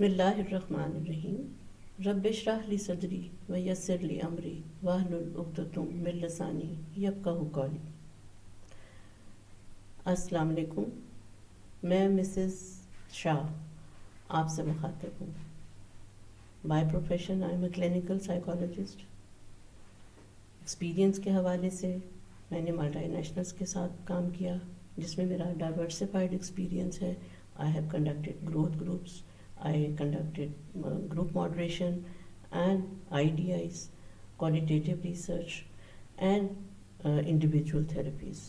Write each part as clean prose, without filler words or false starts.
بسم اللہ الرحمن الرحیم رب اشرح لی صدری ویسر لی امری واحلل عقدۃ من لسانی یفقہوا قولی۔ السلام علیکم، میں مسز شاہ آپ سے مخاطب ہوں۔ By profession I am a clinical psychologist. Experience کے حوالے سے میں نے ملٹی نیشنلز کے ساتھ کام کیا، جس میں میرا ڈائیورسفائڈ ایکسپیرینس ہے۔ I have conducted growth groups, I conducted group moderation and IDIs, qualitative research and individual therapies.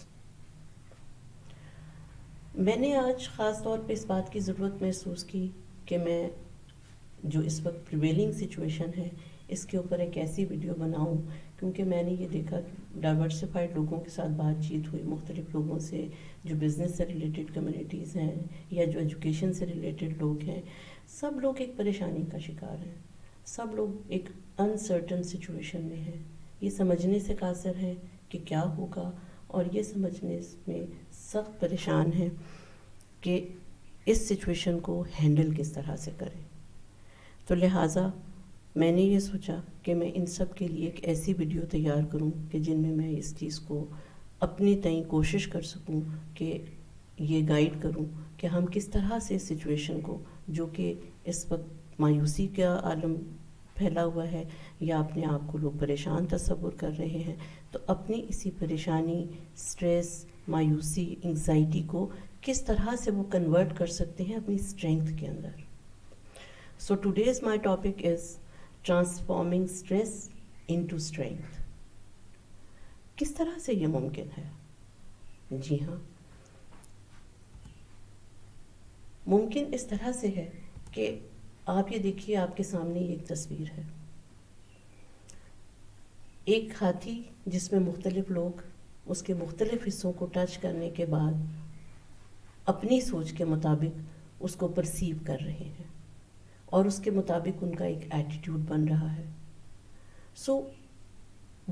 میں نے آج خاص طور پہ اس بات کی ضرورت محسوس کی کہ میں جو اس وقت پریویلنگ سچویشن ہے اس کے اوپر ایک ایسی ویڈیو بناؤں، کیونکہ میں نے یہ دیکھا کہ ڈائیورسفائڈ لوگوں کے ساتھ بات چیت ہوئی، مختلف لوگوں سے، جو بزنس سے ریلیٹڈ کمیونٹیز ہیں یا جو ایجوکیشن سے ریلیٹڈ لوگ ہیں، سب لوگ ایک پریشانی کا شکار ہیں، سب لوگ ایک انسرٹن سچویشن میں ہیں۔ یہ سمجھنے سے قاصر ہیں کہ کیا ہوگا، اور یہ سمجھنے میں سخت پریشان ہیں کہ اس سچویشن کو ہینڈل کس طرح سے کریں۔ تو لہٰذا میں نے یہ سوچا کہ میں ان سب کے لیے ایک ایسی ویڈیو تیار کروں کہ جن میں میں اس چیز کو اپنی تئیں کوشش کر سکوں کہ یہ گائیڈ کروں کہ ہم کس طرح سے اس سچویشن کو، جو کہ اس وقت مایوسی کا عالم پھیلا ہوا ہے یا اپنے آپ کو لوگ پریشان تصور کر رہے ہیں، تو اپنی اسی پریشانی، سٹریس، مایوسی، انگزائٹی کو کس طرح سے وہ کنورٹ کر سکتے ہیں اپنی اسٹرینگتھ کے اندر۔ So today's my topic is transforming stress into strength. کس طرح سے یہ ممکن ہے؟ جی ہاں، ممکن اس طرح سے ہے کہ آپ یہ دیکھیے، آپ کے سامنے ایک تصویر ہے، ایک ہاتھی جس میں مختلف لوگ اس کے مختلف حصوں کو ٹچ کرنے کے بعد اپنی سوچ کے مطابق اس کو پرسیو کر رہے ہیں، اور اس کے مطابق ان کا ایک ایٹیٹیوڈ بن رہا ہے۔ So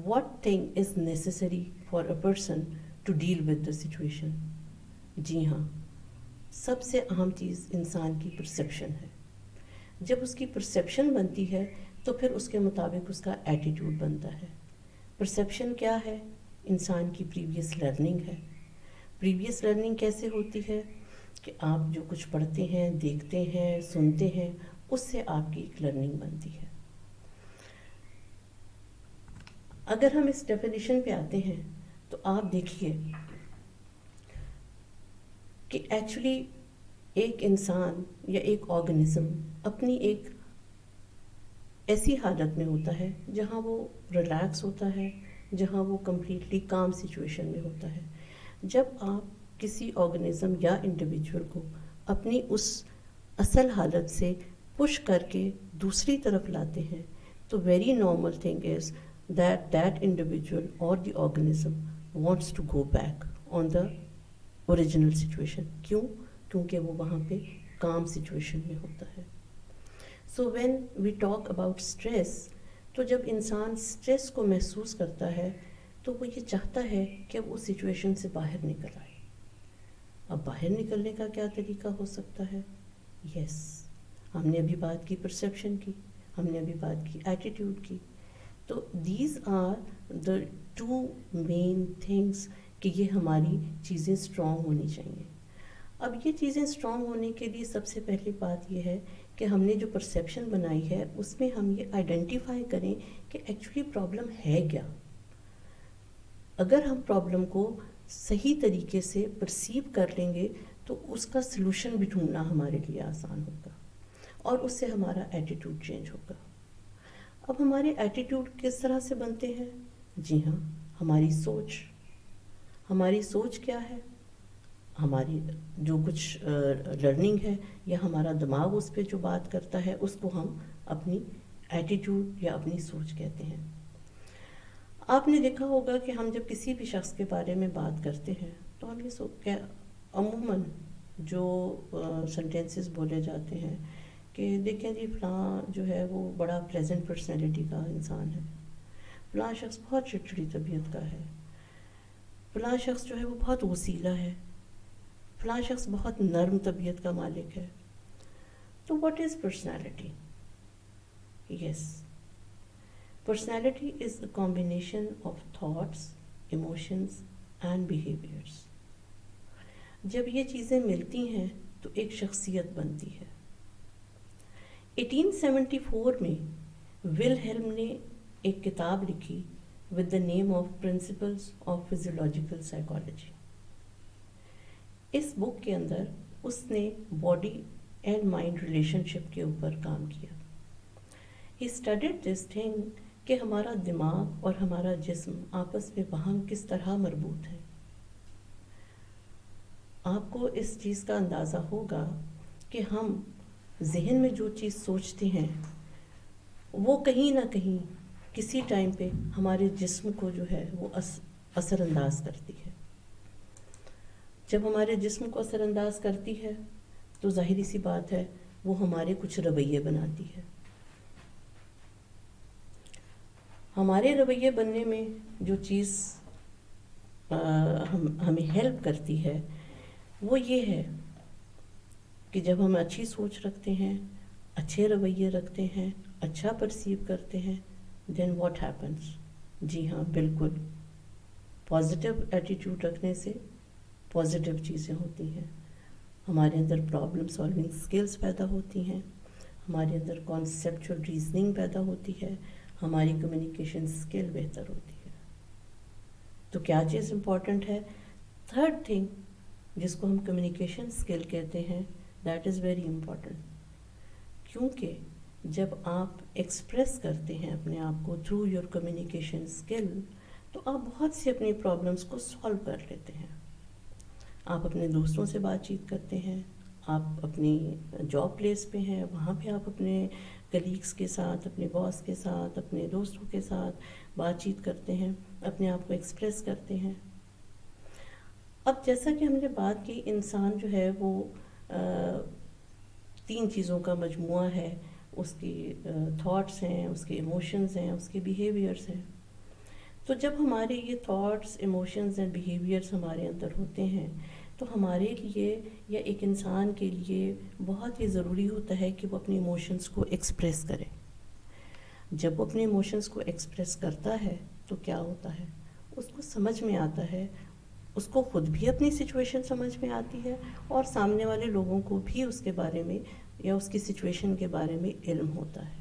what thing is necessary for a person to deal with the situation? جی ہاں، سب سے اہم چیز انسان کی پرسیپشن ہے۔ جب اس کی پرسیپشن بنتی ہے تو پھر اس کے مطابق اس کا ایٹیٹیوڈ بنتا ہے۔ پرسیپشن کیا ہے؟ انسان کی پریویس لرننگ ہے۔ پریویس لرننگ کیسے ہوتی ہے؟ کہ آپ جو کچھ پڑھتے ہیں، دیکھتے ہیں، سنتے ہیں، اس سے آپ کی ایک لرننگ بنتی ہے۔ اگر ہم اس ڈیفینیشن پہ آتے ہیں تو آپ دیکھیے کہ ایکچولی ایک انسان یا ایک آرگنزم اپنی ایک ایسی حالت میں ہوتا ہے جہاں وہ ریلیکس ہوتا ہے، جہاں وہ کمپلیٹلی کام سچویشن میں ہوتا ہے۔ جب آپ کسی آرگنزم یا انڈیویجول کو اپنی اس اصل حالت سے پش کر کے دوسری طرف لاتے ہیں تو very normal thing is that individual اور the organism wants to go back on the original situation. کیوں؟ کیونکہ وہ وہاں پہ کام سچویشن میں ہوتا ہے۔ So when we talk about stress, تو جب انسان اسٹریس کو محسوس کرتا ہے تو وہ یہ چاہتا ہے کہ وہ اس سچویشن سے باہر نکل آئے۔ اب باہر نکلنے کا کیا طریقہ ہو سکتا ہے؟ یس، ہم نے ابھی بات کی پرسیپشن کی، ہم نے ابھی بات کی ایٹیٹیوڈ کی۔ تو these are the two main things کہ یہ ہماری چیزیں اسٹرانگ ہونی چاہیے۔ اب یہ چیزیں اسٹرانگ ہونے کے لیے سب سے پہلی بات یہ ہے کہ ہم نے جو پرسیپشن بنائی ہے اس میں ہم یہ آئیڈینٹیفائی کریں کہ ایکچولی پرابلم ہے کیا۔ اگر ہم پرابلم کو صحیح طریقے سے پرسیو کر لیں گے تو اس کا سلوشن بھی ڈھونڈنا ہمارے لیے آسان ہوگا، اور اس سے ہمارا ایٹیٹیوڈ چینج ہوگا۔ اب ہمارے ایٹیٹیوڈ کس طرح سے بنتے ہیں؟ جی ہاں، ہماری سوچ۔ ہماری سوچ کیا ہے؟ ہماری جو کچھ لرننگ ہے یا ہمارا دماغ اس پہ جو بات کرتا ہے اس کو ہم اپنی ایٹیٹیوڈ یا اپنی سوچ کہتے ہیں۔ آپ نے دیکھا ہوگا کہ ہم جب کسی بھی شخص کے بارے میں بات کرتے ہیں تو ہم یہ عموماً جو سینٹینسز بولے جاتے ہیں کہ دیکھیں جی فلاں جو ہے وہ بڑا پلیزنٹ پرسنالٹی کا انسان ہے، فلاں شخص بہت چڑچڑی طبیعت کا ہے، فلاں شخص جو ہے وہ بہت وسیلہ ہے، فلاں شخص بہت نرم طبیعت کا مالک ہے، تو what is personality? Yes, personality is a combination of thoughts, emotions and behaviours. جب یہ چیزیں ملتی ہیں تو ایک شخصیت بنتی ہے. 1874 میں ول ہیلم نے ایک کتاب لکھی with the name of principles of physiological psychology. اس بک کے اندر اس نے body and mind relationship کے اوپر کام کیا. ہی اسٹڈیڈ دس تھنگ کہ ہمارا دماغ اور ہمارا جسم آپس میں باہم کس طرح مربوط ہے. آپ کو اس چیز کا اندازہ ہوگا کہ ہم ذہن میں جو چیز سوچتے ہیں وہ کہیں نہ کہیں کسی ٹائم پہ ہمارے جسم کو جو ہے وہ اثر انداز کرتی ہے. جب ہمارے جسم کو اثر انداز کرتی ہے تو ظاہری سی بات ہے وہ ہمارے کچھ رویے بناتی ہے. ہمارے رویے بننے میں جو چیز ہمیں ہیلپ کرتی ہے وہ یہ ہے کہ جب ہم اچھی سوچ رکھتے ہیں، اچھے رویے رکھتے ہیں، اچھا پرسیو کرتے ہیں، دین واٹ ہیپنس؟ جی ہاں، بالکل پازیٹیو ایٹیٹیوڈ رکھنے سے پازیٹیو چیزیں ہوتی ہیں. ہمارے اندر پرابلم سالونگ سکلز پیدا ہوتی ہیں، ہمارے اندر کانسیپچول ریزننگ پیدا ہوتی ہے، ہماری کمیونیکیشن سکل بہتر ہوتی ہے. تو کیا چیز امپورٹنٹ ہے؟ تھرڈ تھنگ جس کو ہم کمیونیکیشن سکل کہتے ہیں، دیٹ از ویری امپورٹنٹ. کیونکہ جب آپ ایکسپریس کرتے ہیں اپنے آپ کو تھرو یور کمیونیکیشن سکل تو آپ بہت سی اپنی پرابلمس کو سالو کر لیتے ہیں. آپ اپنے دوستوں سے بات چیت کرتے ہیں، آپ اپنی جاب پلیس پہ ہیں، وہاں پہ آپ اپنے کلیگس کے ساتھ، اپنے باس کے ساتھ، اپنے دوستوں کے ساتھ بات چیت کرتے ہیں، اپنے آپ کو ایکسپریس کرتے ہیں. اب جیسا کہ ہم نے بات کی، انسان جو ہے وہ 3 چیزوں کا مجموعہ ہے. اس کی تھاٹس ہیں، اس کے ایموشنز ہیں، اس کے بیہیویئرس ہیں. تو جب ہمارے یہ تھاٹس، ایموشنز اینڈ بیہیویئرس ہمارے اندر ہوتے ہیں تو ہمارے لیے یا ایک انسان کے لیے بہت ہی ضروری ہوتا ہے کہ وہ اپنے ایموشنز کو ایکسپریس کرے. جب وہ اپنے ایموشنز کو ایکسپریس کرتا ہے تو کیا ہوتا ہے؟ اس کو سمجھ میں آتا ہے، اس کو خود بھی اپنی سچویشن سمجھ میں آتی ہے اور سامنے والے لوگوں کو بھی اس کے بارے میں یا اس کی سچویشن کے بارے میں علم ہوتا ہے.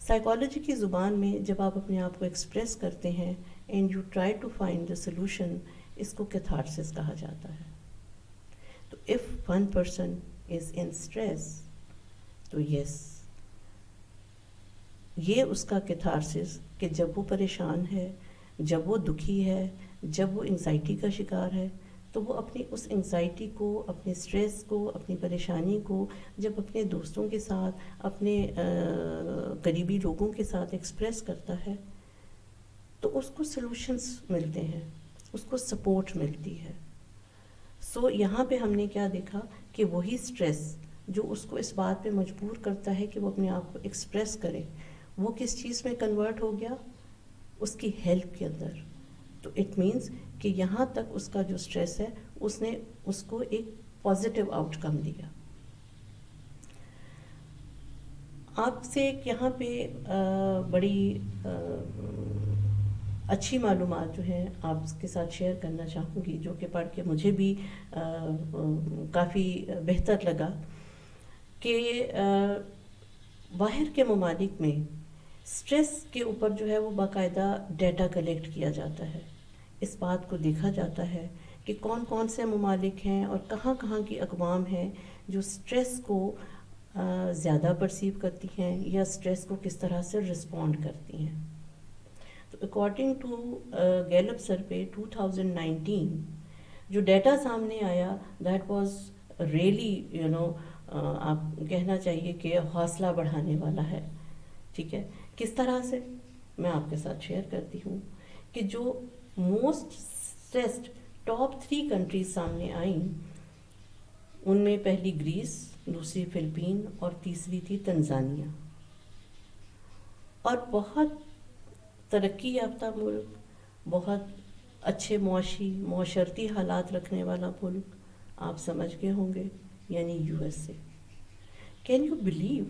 سائیکالوجی کی زبان میں جب آپ اپنے آپ کو ایکسپریس کرتے ہیں and you try to find the solution, اس کو کیتھارسس کہا جاتا ہے. تو if one person is in stress تو یس، یہ اس کا کیتھارسس کہ جب وہ پریشان ہے، جب وہ دکھی ہے، جب وہ انگزائٹی کا شکار ہے تو وہ اپنی اس انگزائٹی کو، اپنے اسٹریس کو، اپنی پریشانی کو جب اپنے دوستوں کے ساتھ، اپنے قریبی لوگوں کے ساتھ ایکسپریس کرتا ہے تو اس کو سلوشنز ملتے ہیں، اس کو سپورٹ ملتی ہے. سو یہاں پہ ہم نے کیا دیکھا کہ وہی اسٹریس جو اس کو اس بات پہ مجبور کرتا ہے کہ وہ اپنے آپ کو ایکسپریس کرے، وہ کس چیز میں کنورٹ ہو گیا؟ اس کی ہیلپ کے اندر. تو اٹ مینس کہ یہاں تک اس کا جو اسٹریس ہے اس نے اس کو ایک پازیٹیو آؤٹ کم دیا. آپ سے ایک یہاں پہ بڑی اچھی معلومات جو ہیں آپ کے ساتھ شیئر کرنا چاہوں گی، جو کہ پڑھ کے مجھے بھی کافی بہتر لگا کہ باہر کے ممالک میں اسٹریس کے اوپر جو ہے وہ باقاعدہ ڈیٹا کلیکٹ کیا جاتا ہے. اس بات کو دیکھا جاتا ہے کہ کون کون سے ممالک ہیں اور کہاں کہاں کی اقوام ہیں جو اسٹریس کو زیادہ پرسیو کرتی ہیں یا اسٹریس کو کس طرح سے رسپونڈ کرتی ہیں. تو اکارڈنگ ٹو گیلپ سروے 2019 جو ڈیٹا سامنے آیا، دیٹ واز ریئلی آپ کہنا چاہیے کہ حوصلہ بڑھانے والا ہے. ٹھیک ہے، کس طرح سے میں آپ کے ساتھ شیئر کرتی ہوں کہ جو موسٹ اسٹریسڈ ٹاپ 3 کنٹریز سامنے آئیں، ان میں پہلی گریس، دوسری فلپین اور تیسری تھی تنزانیہ. اور بہت ترقی یافتہ ملک، بہت اچھے معاشرتی حالات رکھنے والا ملک، آپ سمجھ گئے ہوں گے، یعنی USA. Can you believe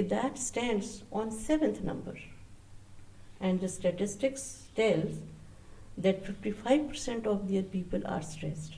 that stands on 7th number? And the statistics tells that 55% of their people are stressed.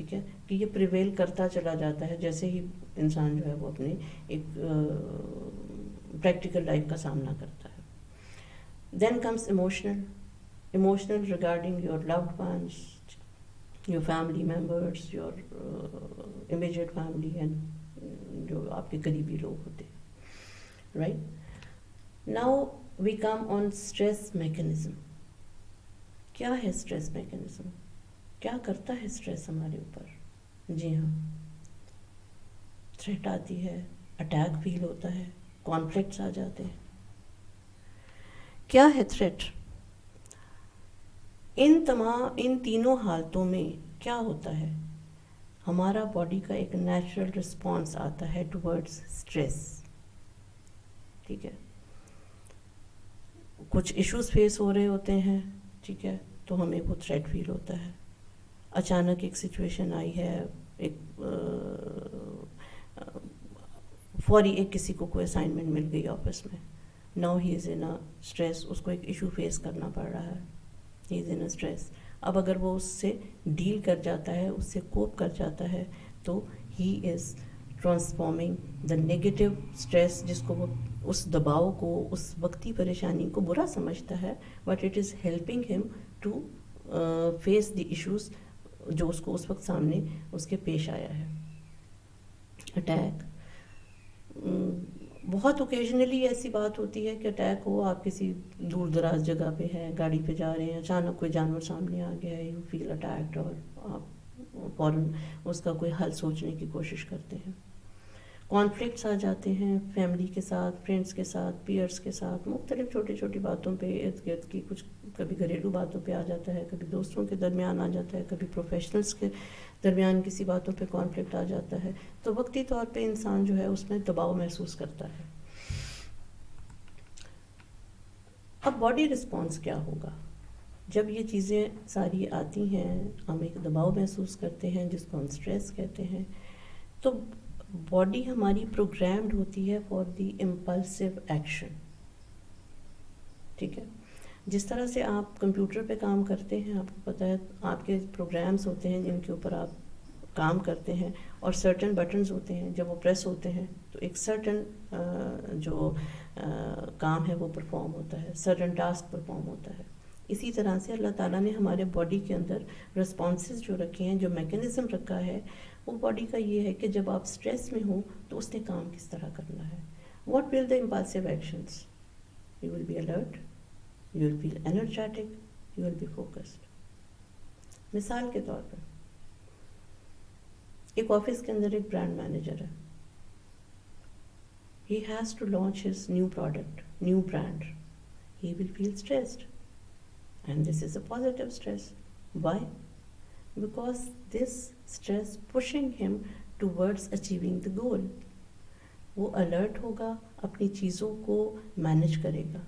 ٹھیک ہے، کہ یہ پریویل کرتا چلا جاتا ہے جیسے ہی انسان جو ہے وہ اپنے ایک پریکٹیکل لائف کا سامنا کرتا ہے. Then comes emotional regarding your loved ones, your family members, your immediate family and جو آپ کے قریبی لوگ ہوتے ہیں, right? Now we come on stress mechanism. کیا ہے اسٹریس میکینزم؟ کیا کرتا ہے اسٹریس ہمارے اوپر؟ جی ہاں, تھریٹ آتی ہے, اٹیک فیل ہوتا ہے, کانفلکٹس آ جاتے ہیں. کیا ہے تھریٹ؟ ان تینوں حالتوں میں کیا ہوتا ہے؟ ہمارا باڈی کا ایک نیچرل رسپانس آتا ہے ٹورڈز اسٹریس. ٹھیک ہے, کچھ ایشوز فیس ہو رہے ہوتے ہیں, ٹھیک ہے, تو ہمیں وہ تھریٹ فیل ہوتا ہے. اچانک ایک سچویشن آئی ہے, ایک فوری ایک کسی کو کوئی اسائنمنٹ مل گئی آفس میں, now he is in stress, اس کو ایک ایشو فیس کرنا پڑ رہا ہے, ہی از ان اسٹریس. اب اگر وہ اس سے ڈیل کر جاتا ہے, اس سے کوپ کر جاتا ہے, تو he is transforming the negative stress, جس کو وہ اس دباؤ کو, اس وقتی پریشانی کو برا سمجھتا ہے, بٹ اٹ از ہیلپنگ ہم ٹو فیس دی ایشوز جو اس کو اس وقت سامنے اس کے پیش آیا ہے. اٹیک بہت اوکیجنلی ایسی بات ہوتی ہے کہ اٹیک ہو, آپ کسی دور دراز جگہ پہ ہے, گاڑی پہ جا رہے ہیں, اچانک کوئی جانور سامنے آ گیا ہے, یو فیل اٹیکڈ, اور آپ فوراً اس کا کوئی حل سوچنے کی کوشش کرتے ہیں. کانفلکٹس آ جاتے ہیں فیملی کے ساتھ, فرینڈس کے ساتھ, پیئرس کے ساتھ, مختلف چھوٹی چھوٹی باتوں پہ, ارد گرد کی کچھ, کبھی گھریلو باتوں پہ آ جاتا ہے, کبھی دوستوں کے درمیان آ جاتا ہے, کبھی پروفیشنلس کے درمیان کسی باتوں پہ کانفلکٹ آ جاتا ہے. تو وقتی طور پہ انسان جو ہے اس میں دباؤ محسوس کرتا ہے. اب باڈی رسپانس کیا ہوگا جب یہ چیزیں ساری آتی ہیں؟ ہم ایک دباؤ محسوس کرتے ہیں جس کو ہم اسٹریس کہتے ہیں. تو باڈی ہماری پروگرامڈ ہوتی ہے فار دی امپلسو ایکشن. ٹھیک ہے, جس طرح سے آپ کمپیوٹر پہ کام کرتے ہیں, آپ کو پتہ ہے آپ کے پروگرامز ہوتے ہیں جن کے اوپر آپ کام کرتے ہیں, اور سرٹن بٹنز ہوتے ہیں, جب وہ پریس ہوتے ہیں تو ایک سرٹن جو کام ہے وہ پرفارم ہوتا ہے, سرٹن ٹاسک پرفارم ہوتا ہے. اسی طرح سے اللہ تعالیٰ نے ہمارے باڈی کے اندر رسپانسز جو رکھے ہیں, جو میکینزم رکھا ہے, وہ باڈی کا یہ ہے کہ جب آپ اسٹریس میں ہوں تو اس نے کام کس طرح کرنا ہے. What will the impulsive actions? You will be alert, you will feel energetic, you will be focused. مثال کے طور پر ایک آفس کے اندر ایک برانڈ مینیجر ہے, he has to launch his new product, new brand. He will feel stressed, and this is a positive stress. Why? Because this stress pushing him towards achieving the goal. وہ alert ہوگا, اپنی چیزوں کو manage کرے گا.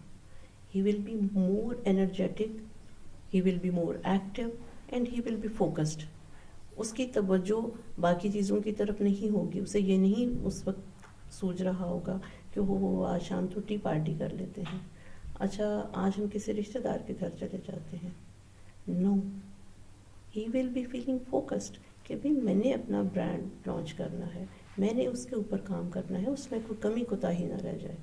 He will be more energetic, he will be more active, and he will be focused. اس کی توجہ باقی چیزوں کی طرف نہیں ہوگی, اسے یہ نہیں اس وقت سوچ رہا ہوگا کہ وہ آج شام تو ٹی پارٹی کر لیتے ہیں, اچھا آج ہم کسی رشتہ دار کے گھر چلے جاتے ہیں. نو, ہی ول بی فیلنگ فوکسڈ کہ بھائی میں نے اپنا برانڈ لانچ کرنا ہے, میں نے اس کے اوپر کام کرنا ہے, اس میں کوئی کمی کوتاہی نہ رہ جائے.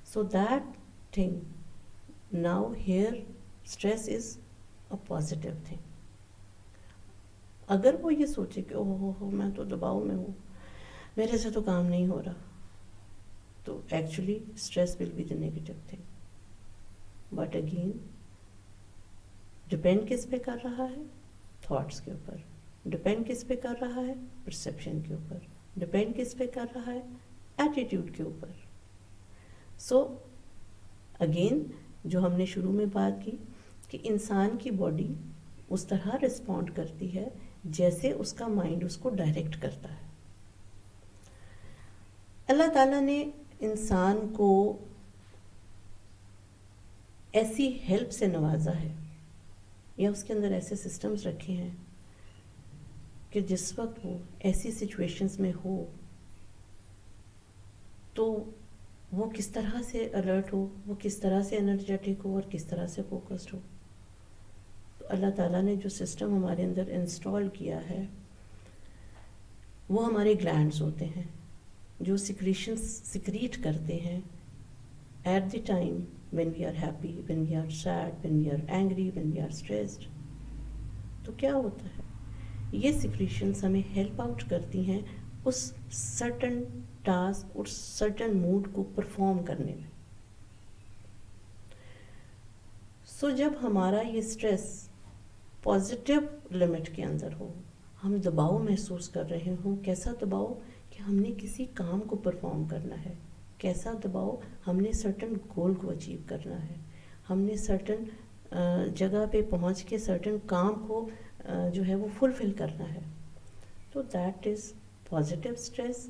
So that thing now here stress is a positive thing. اگر وہ یہ سوچے کہ اوہ ہو میں تو دباؤ میں ہوں, میرے سے تو کام نہیں ہو رہا, تو actually stress will be the negative thing. But again depend کس پہ کر رہا ہے؟ تھاٹس کے اوپر. ڈپینڈ کس پہ کر رہا ہے؟ پرسیپشن کے اوپر. ڈپینڈ کس پہ کر رہا ہے؟ ایٹیٹیوڈ کے اوپر. سو اگین جو ہم نے شروع میں بات کی کہ انسان کی باڈی اس طرح رسپونڈ کرتی ہے جیسے اس کا مائنڈ اس کو ڈائریکٹ کرتا ہے. اللہ تعالیٰ نے انسان کو ایسی ہیلپ سے نوازا ہے, یا اس کے اندر ایسے سسٹمز رکھے ہیں کہ جس وقت وہ ایسی سچویشنز میں ہو تو وہ کس طرح سے الرٹ ہو, وہ کس طرح سے انرجیٹک ہو, اور کس طرح سے فوکسڈ ہو. تو اللہ تعالیٰ نے جو سسٹم ہمارے اندر انسٹال کیا ہے وہ ہمارے گلینڈز ہوتے ہیں جو سیکریٹ کرتے ہیں at the time when we are happy, when we are sad, when we are angry, when we are stressed. تو کیا ہوتا ہے، یہ سیکریشنس ہمیں ہیلپ آؤٹ کرتی ہیں اس سرٹن ٹاسک اور سرٹن موڈ کو پرفارم کرنے میں. سو جب ہمارا یہ اسٹریس پازیٹیو لمٹ کے اندر ہو، ہم دباؤ محسوس کر رہے ہوں، کیسا دباؤ کہ ہم نے کسی کام کو پرفارم کرنا ہے، کیسا دباؤ ہم نے سرٹن گول کو اچیو کرنا ہے، ہم نے سرٹن جگہ پہ پہنچ کے سرٹن کام کو جو ہے وہ فلفل کرنا ہے، تو دیٹ از پازیٹیو اسٹریس.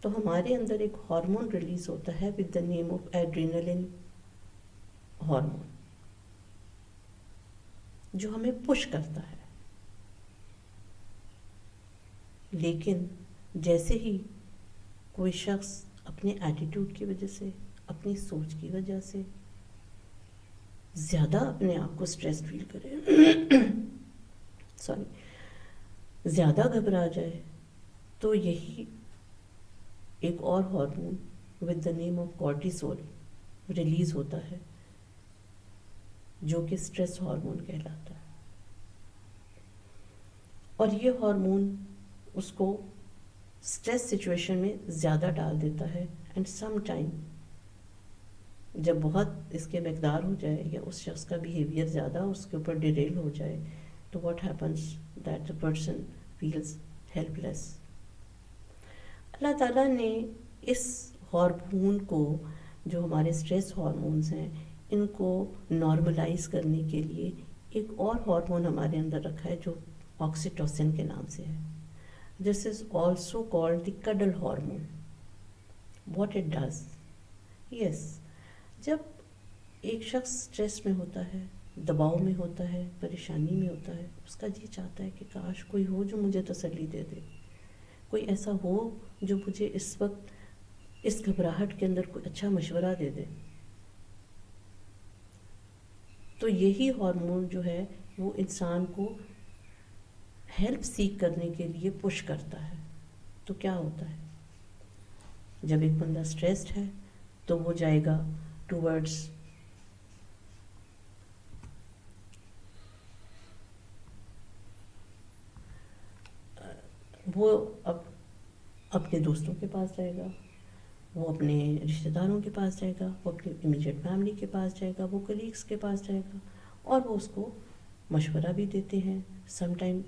تو ہمارے اندر ایک ہارمون ریلیز ہوتا ہے with the name of adrenaline hormone, جو ہمیں پش کرتا ہے. لیکن جیسے ہی کوئی شخص اپنے ایٹیٹیوڈ کی وجہ سے، اپنی سوچ کی وجہ سے زیادہ اپنے آپ کو اسٹریس فیل کرے زیادہ گھبرا جائے، تو یہی ایک اور hormone with the name of cortisol release ہوتا ہے، جو کہ اسٹریس ہارمون کہلاتا ہے. اور یہ ہارمون اس کو اسٹریس سچویشن میں زیادہ ڈال دیتا ہے. اینڈ سم ٹائم جب بہت اس کے مقدار ہو جائے یا اس شخص کا بیہیویئر زیادہ اس کے اوپر ڈیریل ہو جائے، تو what happens that the person feels helpless. اللہ تعالیٰ نے اس ہارمون کو، جو ہمارے اسٹریس ہارمونز ہیں، ان کو نارملائز کرنے کے لیے ایک اور ہارمون ہمارے اندر رکھا ہے جو آکسیٹوسن کے نام سے ہے. This is also called the cuddle hormone. What it does, yes, جب ایک شخص اسٹریس میں ہوتا ہے، دباؤ میں ہوتا ہے، پریشانی میں ہوتا ہے، اس کا جی چاہتا ہے کہ کاش کوئی ہو جو مجھے تسلی دے دے، کوئی ایسا ہو جو مجھے اس وقت اس گھبراہٹ کے اندر کوئی اچھا مشورہ دے دے. تو یہی ہارمون جو ہے وہ انسان کو ہیلپ سیک کرنے کے لیے پش کرتا ہے. تو کیا ہوتا ہے، جب ایک بندہ اسٹریسڈ ہے تو وہ جائے گا ٹورڈز وہ اپنے دوستوں کے پاس جائے گا، وہ اپنے رشتہ داروں کے پاس جائے گا، وہ اپنی امیجیٹ فیملی کے پاس جائے گا، وہ کلیگس کے پاس جائے گا، اور وہ اس کو مشورہ بھی دیتے ہیں، سم ٹائم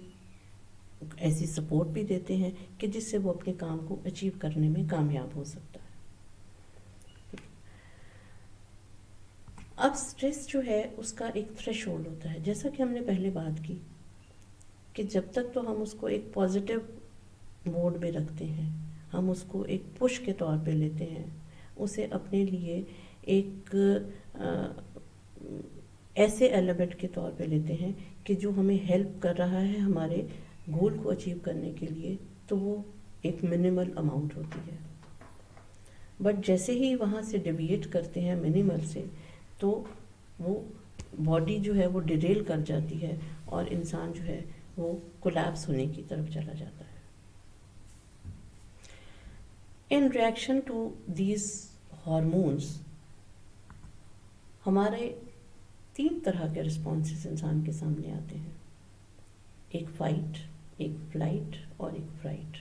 ایسی سپورٹ بھی دیتے ہیں کہ جس سے وہ اپنے کام کو اچیو کرنے میں کامیاب ہو سکتا ہے. اب اسٹریس جو ہے اس کا ایک تھریش ہولڈ ہوتا ہے، جیسا کہ ہم نے پہلے بات کی کہ جب تک تو ہم اس کو ایک پازیٹیو موڈ میں رکھتے ہیں، ہم اس کو ایک پش کے طور پہ لیتے ہیں، اسے اپنے لیے ایک ایسے ایلیمنٹ کے طور پہ لیتے ہیں کہ جو ہمیں ہیلپ کر رہا ہے ہمارے گول کو اچیو کرنے کے لیے، تو وہ ایک منیمل اماؤنٹ ہوتی ہے. بٹ جیسے ہی وہاں سے ڈیویٹ کرتے ہیں منیمل سے، تو وہ باڈی جو ہے وہ ڈیریل کر جاتی ہے اور انسان جو ہے وہ کولیپس ہونے کی طرف چلا جاتا ہے. In reaction to these hormones ہمارے 3 طرح کے رسپانسز انسان کے سامنے آتے ہیں، ایک فائٹ، ایک فلائٹ اور ایک فرائٹ.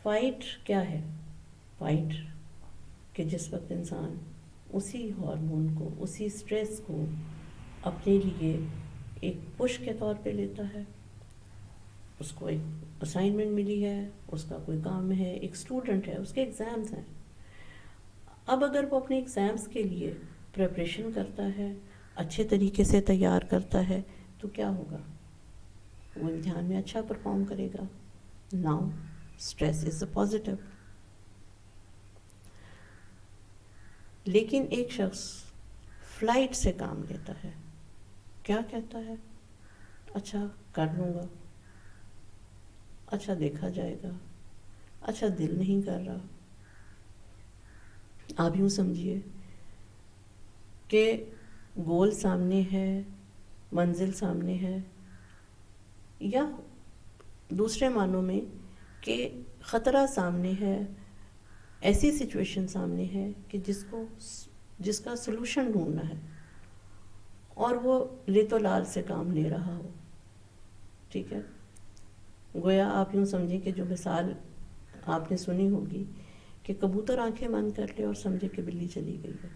فائٹ کیا ہے؟ فائٹ کہ جس وقت انسان اسی ہارمون کو، اسی اسٹریس کو اپنے لیے ایک پش کے طور پہ لیتا ہے. اس کو ایک اسائنمنٹ ملی ہے، اس کا کوئی کام ہے، ایک اسٹوڈنٹ ہے، اس کے ایگزامز ہیں. اب اگر وہ اپنے ایگزامز کے لیے پریپریشن کرتا ہے، اچھے طریقے سے تیار کرتا ہے، تو کیا ہوگا؟ وہ امتحان میں اچھا پرفارم کرے گا. Now stress is a positive. لیکن ایک شخص فلائٹ سے کام لیتا ہے، کیا کہتا ہے؟ اچھا کر لوں گا، اچھا دیکھا جائے گا، اچھا دل نہیں کر رہا. آپ یوں سمجھیے کہ گول سامنے ہے، منزل سامنے ہے، یا دوسرے معنوں میں کہ خطرہ سامنے ہے، ایسی سچویشن سامنے ہے کہ جس کا سلوشن ڈھونڈنا ہے اور وہ لیت و لال سے کام لے رہا ہو. ٹھیک ہے، گویا آپ یوں سمجھیں کہ جو مثال آپ نے سنی ہوگی کہ کبوتر آنکھیں بند کر لے اور سمجھے کہ بلی چلی گئی ہے.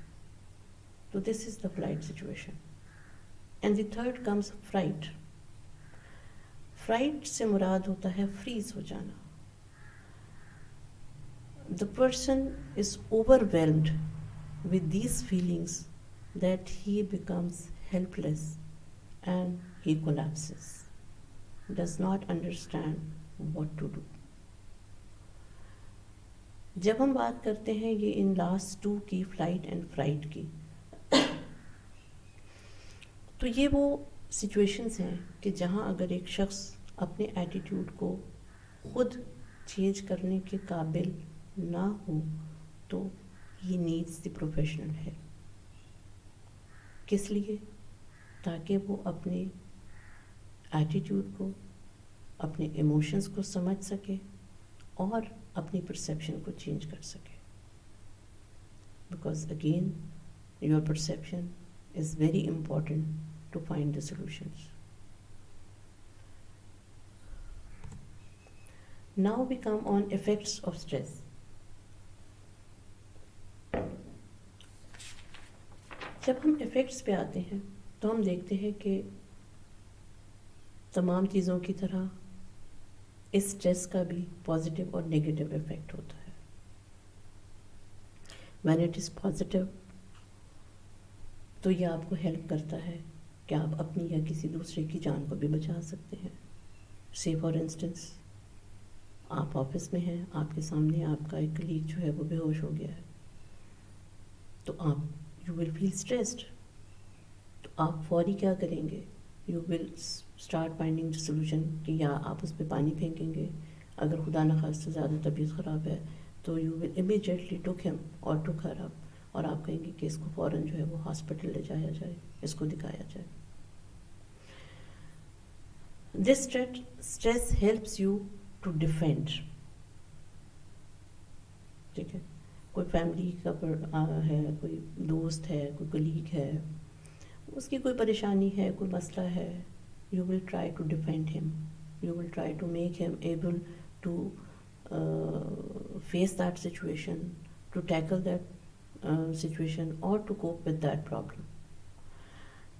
تو this is the flight situation. And the third comes fright. Fright سے مراد ہوتا ہے فریز ہو جانا. The person is overwhelmed with these feelings that he becomes helpless and he collapses, does not understand what to do. جب ہم بات کرتے ہیں یہ ان لاسٹ ٹو کی، فلائٹ اینڈ فرائٹ کی، تو یہ وہ سچویشنز ہیں کہ جہاں اگر ایک شخص اپنے ایٹیٹیوڈ کو خود چینج کرنے کے قابل نہ ہو تو he needs the professional help. کس لیے؟ تاکہ وہ اپنے ایٹیٹیوڈ کو، اپنے ایموشنز کو سمجھ سکے اور اپنی پرسیپشن کو چینج کر سکے. Because again your perception is very important to find the solutions. Now we come on effects of stress. جب ہم ایفیکٹس پہ آتے ہیں تو ہم دیکھتے ہیں کہ تمام چیزوں کی طرح اس اسٹریس کا بھی پازیٹیو اور نیگیٹو ایفیکٹ ہوتا ہے. وین اٹ از پازیٹیو تو یہ آپ کو ہیلپ کرتا ہے کہ آپ اپنی یا کسی دوسرے کی جان کو بھی بچا سکتے ہیں. سی فار انسٹنس، آپ آفس میں ہیں، آپ کے سامنے آپ کا ایک کلیگ جو ہے وہ بے ہوش ہو گیا ہے، تو آپ یو ول فیل اسٹریسڈ. تو آپ فوری کیا کریں گے؟ You will start finding the solution کہ یا آپ اس پہ پانی پھینکیں گے، اگر خدا نخواستہ زیادہ طبیعت خراب ہے تو یو ول امیجیٹلی ٹک ہم اور ٹک ہر اپ، اور آپ کہیں گے کہ اس کو فوراً جو ہے وہ ہاسپٹل لے جایا جائے، اس کو دکھایا جائے. This stress helps you to defend. ٹھیک ہے، کوئی فیملی کا ہے، کوئی دوست ہے، کوئی کلیگ ہے، اس کی کوئی پریشانی ہے، کوئی مسئلہ ہے، you will try to defend him, you will try to make him able to face that situation, to tackle that situation اور to cope with that problem.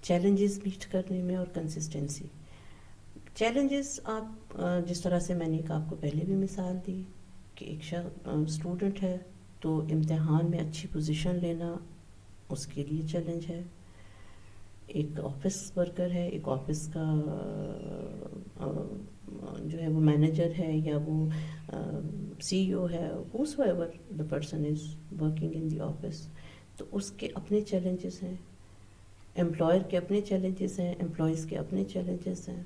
Challenges meet کرنے میں اور کنسسٹنسی. چیلنجز آپ جس طرح سے میں نے آپ کو پہلے بھی مثال دی کہ ایک اسٹوڈنٹ ہے تو امتحان میں اچھی پوزیشن لینا اس کے لیے چیلنج ہے. ایک آفس ورکر ہے، ایک آفس کا جو ہے وہ مینیجر ہے یا وہ سی ای او ہے، whoever the person is working in the office, تو اس کے اپنے چیلنجز ہیں، امپلائر کے اپنے چیلنجز ہیں، امپلائیز کے اپنے چیلنجز ہیں.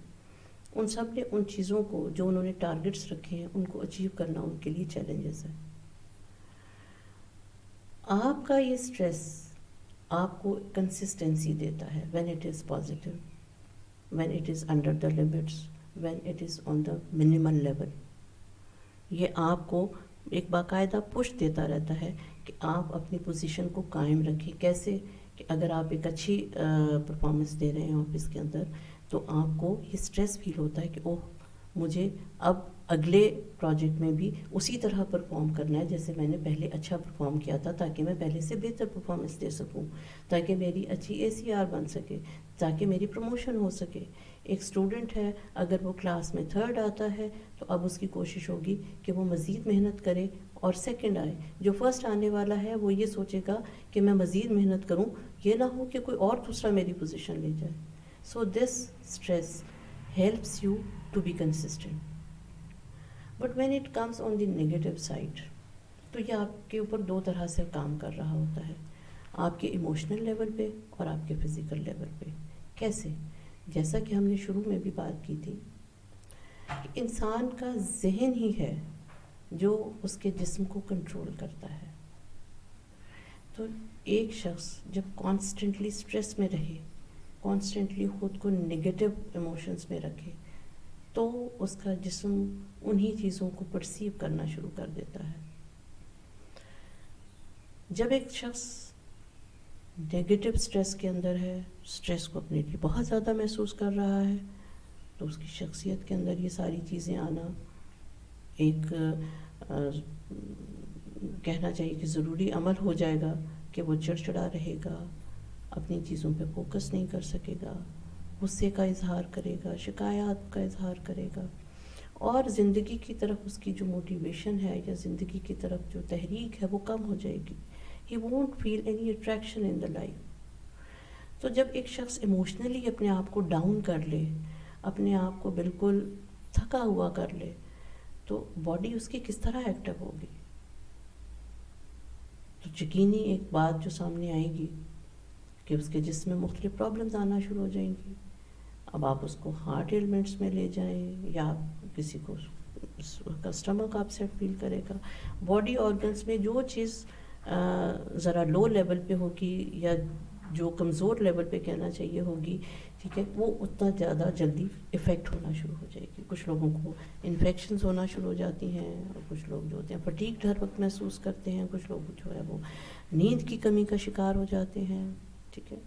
ان سب نے ان چیزوں کو جو انہوں نے ٹارگٹس رکھے ہیں ان کو اچیو کرنا ان کے لیے چیلنجز ہیں. آپ کا یہ اسٹریس آپ کو کنسسٹنسی دیتا ہے when it is positive, when it is under the limits, when it is on the minimal level. یہ آپ کو ایک باقاعدہ پش دیتا رہتا ہے کہ آپ اپنی پوزیشن کو قائم رکھیں. کیسے کہ اگر آپ ایک اچھی پرفارمنس دے رہے ہیں آفس کے اندر تو آپ کو یہ اسٹریس فیل ہوتا ہے کہ اوہ مجھے اب اگلے پروجیکٹ میں بھی اسی طرح پرفارم کرنا ہے جیسے میں نے پہلے اچھا پرفارم کیا تھا، تاکہ میں پہلے سے بہتر پرفارمنس دے سکوں، تاکہ میری اچھی اے سی آر بن سکے، تاکہ میری پروموشن ہو سکے. ایک اسٹوڈنٹ ہے اگر وہ کلاس میں تھرڈ آتا ہے تو اب اس کی کوشش ہوگی کہ وہ مزید محنت کرے اور سیکنڈ آئے. جو فرسٹ آنے والا ہے وہ یہ سوچے گا کہ میں مزید محنت کروں، یہ نہ ہو کہ کوئی اور دوسرا میری پوزیشن لے جائے. So this stress helps you to be consistent. But when it comes on the negative side تو یہ آپ کے اوپر دو طرح سے کام کر رہا ہوتا ہے، آپ کے ایموشنل لیول پہ اور آپ کے فزیکل لیول پہ. کیسے؟ جیسا کہ ہم نے شروع میں بھی بات کی تھی کہ انسان کا ذہن ہی ہے جو اس کے جسم کو کنٹرول کرتا ہے. تو ایک شخص جب کانسٹنٹلی اسٹریس میں رہے، کانسٹنٹلی خود کو نگیٹو ایموشنس میں رکھے، تو اس کا جسم انہی چیزوں کو پرسیو کرنا شروع کر دیتا ہے. جب ایک شخص نیگیٹو سٹریس کے اندر ہے، سٹریس کو اپنے لیے بہت زیادہ محسوس کر رہا ہے، تو اس کی شخصیت کے اندر یہ ساری چیزیں آنا ایک کہنا چاہیے کہ ضروری عمل ہو جائے گا کہ وہ چڑچڑا رہے گا، اپنی چیزوں پہ فوکس نہیں کر سکے گا، غصے کا اظہار کرے گا، شکایات کا اظہار کرے گا، اور زندگی کی طرف اس کی جو موٹیویشن ہے یا زندگی کی طرف جو تحریک ہے وہ کم ہو جائے گی. He won't feel any attraction in the life. تو جب ایک شخص ایموشنلی اپنے آپ کو ڈاؤن کر لے، اپنے آپ کو بالکل تھکا ہوا کر لے، تو باڈی اس کی کس طرح ایکٹیو ہوگی؟ تو یقینی ایک بات جو سامنے آئے گی کہ اس کے جسم میں مختلف پرابلمز آنا شروع ہو جائیں گی. اب آپ اس کو ہارٹ ایلمنٹس میں لے جائیں، یا کسی کو کا اسٹمک آپ سیٹ فیل کرے گا، باڈی آرگنس میں جو چیز ذرا لو لیول پہ ہوگی یا جو کمزور لیول پہ کہنا چاہیے ہوگی، ٹھیک ہے، وہ اتنا زیادہ جلدی افیکٹ ہونا شروع ہو جائے گی. کچھ لوگوں کو انفیکشنز ہونا شروع ہو جاتی ہیں، اور کچھ لوگ جو ہوتے ہیں فٹیگ ہر وقت محسوس کرتے ہیں، کچھ لوگ جو ہے وہ نیند کی کمی کا شکار ہو جاتے ہیں. ٹھیک ہے،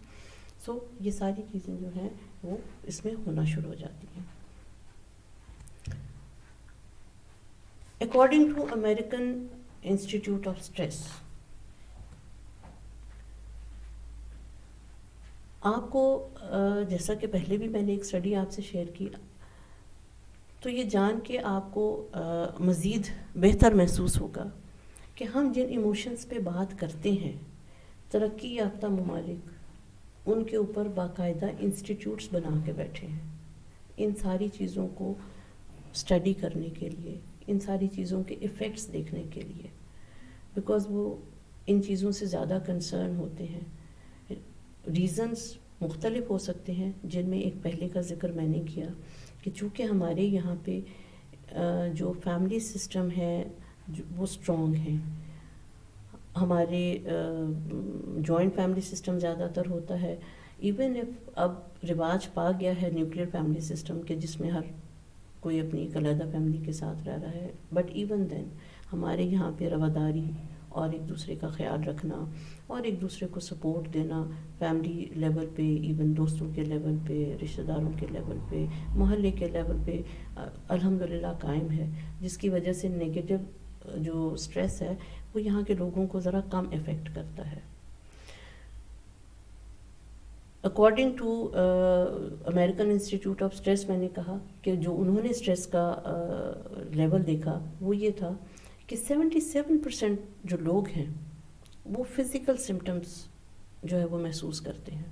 سو یہ ساری چیزیں جو ہیں وہ اس میں ہونا شروع ہو جاتی ہیں. According to American Institute of Stress, آپ کو جیسا کہ پہلے بھی میں نے ایک اسٹڈی آپ سے شیئر کی، تو یہ جان کے آپ کو مزید بہتر محسوس ہوگا کہ ہم جن ایموشنز پہ بات کرتے ہیں، ترقی یافتہ ممالک ان کے اوپر باقاعدہ انسٹیٹیوٹس بنا کے بیٹھے ہیں ان ساری چیزوں کو اسٹڈی کرنے کے لیے، ان ساری چیزوں کے ایفیکٹس دیکھنے کے لیے، بیکاز وہ ان چیزوں سے زیادہ کنسرن ہوتے ہیں. ریزنز مختلف ہو سکتے ہیں، جن میں ایک پہلے کا ذکر میں نے کیا کہ چونکہ ہمارے یہاں پہ جو فیملی سسٹم ہے وہ اسٹرانگ ہیں، ہمارے جوائنٹ فیملی سسٹم زیادہ تر ہوتا ہے. ایون ایف اب رواج پا گیا ہے نیوکلیر فیملی سسٹم کے، جس میں ہر کوئی اپنی ایک علیحدہ فیملی کے ساتھ رہ رہا ہے، بٹ ایون دین ہمارے یہاں پہ رواداری اور ایک دوسرے کا خیال رکھنا اور ایک دوسرے کو سپورٹ دینا فیملی لیول پہ، ایون دوستوں کے لیول پہ، رشتہ داروں کے لیول پہ، محلے کے لیول پہ الحمدللہ قائم ہے، جس کی وجہ سے نیگیٹو جو سٹریس ہے وہ یہاں کے لوگوں کو ذرا کم افیکٹ کرتا ہے. According to American Institute of Stress, میں نے کہا کہ جو انہوں نے اسٹریس کا لیول دیکھا وہ یہ تھا کہ 77% جو لوگ ہیں وہ فزیکل سمٹمز جو ہے وہ محسوس کرتے ہیں.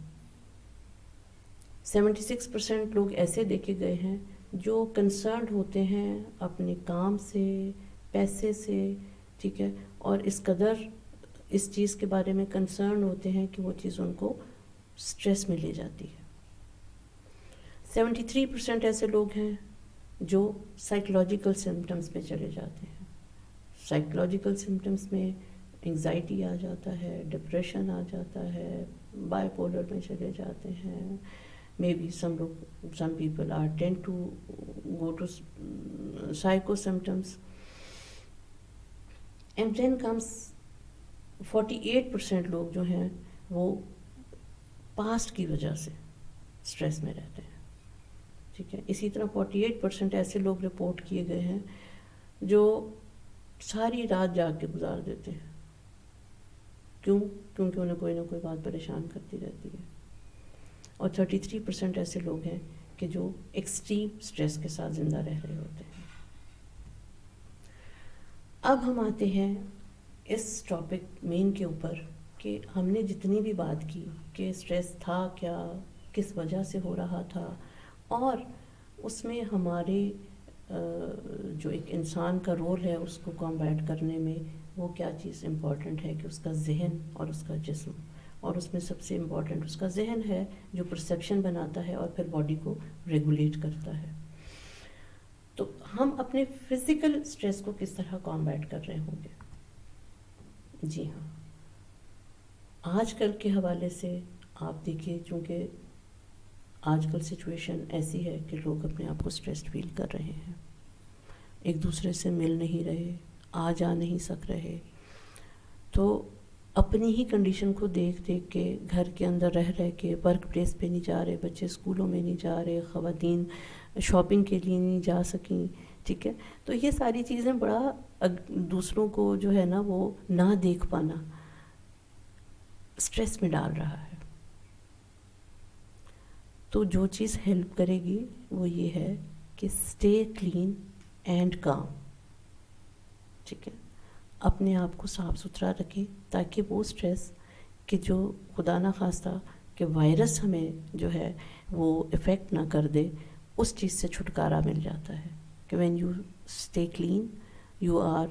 76% لوگ ایسے دیکھے گئے ہیں جو کنسرنڈ ہوتے ہیں اپنے کام سے، پیسے سے، ٹھیک ہے، اور اس قدر اس چیز کے بارے میں کنسرن ہوتے ہیں کہ وہ چیز ان کو سٹریس میں لے جاتی ہے. 73% ایسے لوگ ہیں جو سائیکولوجیکل سمٹمز میں چلے جاتے ہیں. سائیکولوجیکل سمٹمز میں انگزائٹی آ جاتا ہے، ڈپریشن آ جاتا ہے، بائی پولر میں چلے جاتے ہیں. Maybe some people are tend to go to psycho symptoms. And then comes 48% لوگ جو ہیں وہ پاسٹ کی وجہ سے سٹریس میں رہتے ہیں. ٹھیک ہے، اسی طرح 48% ایسے لوگ رپورٹ کیے گئے ہیں جو ساری رات جاگ کے گزار دیتے ہیں. کیوں؟ کیونکہ انہیں کوئی نہ کوئی بات پریشان کرتی رہتی ہے. اور 33% ایسے لوگ ہیں کہ جو ایکسٹریم سٹریس کے ساتھ زندہ رہ رہے ہوتے ہیں. اب ہم آتے ہیں اس ٹاپک مین کے اوپر کہ ہم نے جتنی بھی بات کی کہ سٹریس تھا کیا، کس وجہ سے ہو رہا تھا، اور اس میں ہمارے جو ایک انسان کا رول ہے اس کو کمبیٹ کرنے میں وہ کیا چیز امپورٹنٹ ہے کہ اس کا ذہن اور اس کا جسم، اور اس میں سب سے امپورٹنٹ اس کا ذہن ہے جو پرسیپشن بناتا ہے اور پھر باڈی کو ریگولیٹ کرتا ہے. تو ہم اپنے فزیکل سٹریس کو کس طرح کمبیٹ کر رہے ہوں گے؟ جی ہاں، آج کل کے حوالے سے آپ دیکھیے، چونکہ آج کل سچویشن ایسی ہے کہ لوگ اپنے آپ کو اسٹریسڈ فیل کر رہے ہیں، ایک دوسرے سے مل نہیں رہے، آ جا نہیں سک رہے، تو اپنی ہی کنڈیشن کو دیکھ دیکھ کے گھر کے اندر رہ رہ کے ورک پلیس پہ نہیں جا رہے، بچے اسکولوں میں نہیں جا رہے، خواتین شاپنگ کے لیے نہیں جا سکیں، ٹھیک ہے. تو یہ ساری چیزیں بڑا دوسروں کو جو ہے نا وہ نہ دیکھ پانا اسٹریس میں ڈال رہا ہے. تو جو چیز ہیلپ کرے گی وہ یہ ہے کہ اسٹے کلین اینڈ کام، ٹھیک ہے. اپنے آپ کو صاف ستھرا رکھیں تاکہ وہ اسٹریس کہ جو خدا نہ خواستہ کہ وائرس ہمیں جو ہے وہ افیکٹ نہ کر دے، اس چیز سے چھٹکارا مل جاتا ہے کہ when you stay clean you are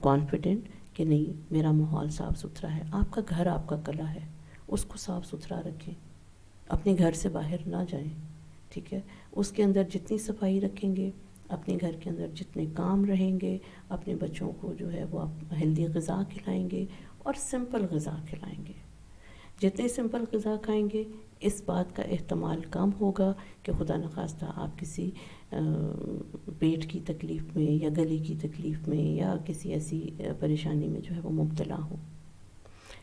confident کہ نہیں میرا ماحول صاف ستھرا ہے. آپ کا گھر آپ کا قلعہ ہے، اس کو صاف ستھرا رکھیں، اپنے گھر سے باہر نہ جائیں، ٹھیک ہے. اس کے اندر جتنی صفائی رکھیں گے، اپنے گھر کے اندر جتنے کام رہیں گے، اپنے بچوں کو جو ہے وہ آپ ہیلدی غذا کھلائیں گے اور سمپل غذا کھلائیں گے. جتنے سمپل غذا کھائیں گے اس بات کا احتمال کم ہوگا کہ خدا نخواستہ آپ کسی پیٹ کی تکلیف میں یا گلے کی تکلیف میں یا کسی ایسی پریشانی میں جو ہے وہ مبتلا ہوں.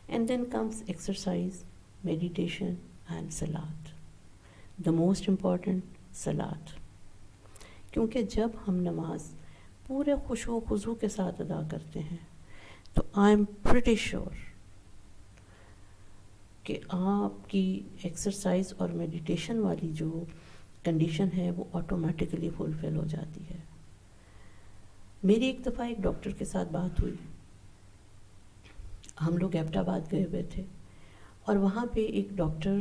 And then comes exercise, meditation and صلات. دا موسٹ امپورٹنٹ صلات، کیونکہ جب ہم نماز پورے خشوع و خضوع کے ساتھ ادا کرتے ہیں تو آئی ایم پریٹی شیور کہ آپ کی ایکسرسائز اور میڈیٹیشن والی جو کنڈیشن ہے وہ آٹومیٹیکلی فلفل ہو جاتی ہے. میری ایک دفعہ ایک ڈاکٹر کے ساتھ بات ہوئی، ہم لوگ ایبٹ آباد گئے ہوئے تھے اور وہاں پہ ایک ڈاکٹر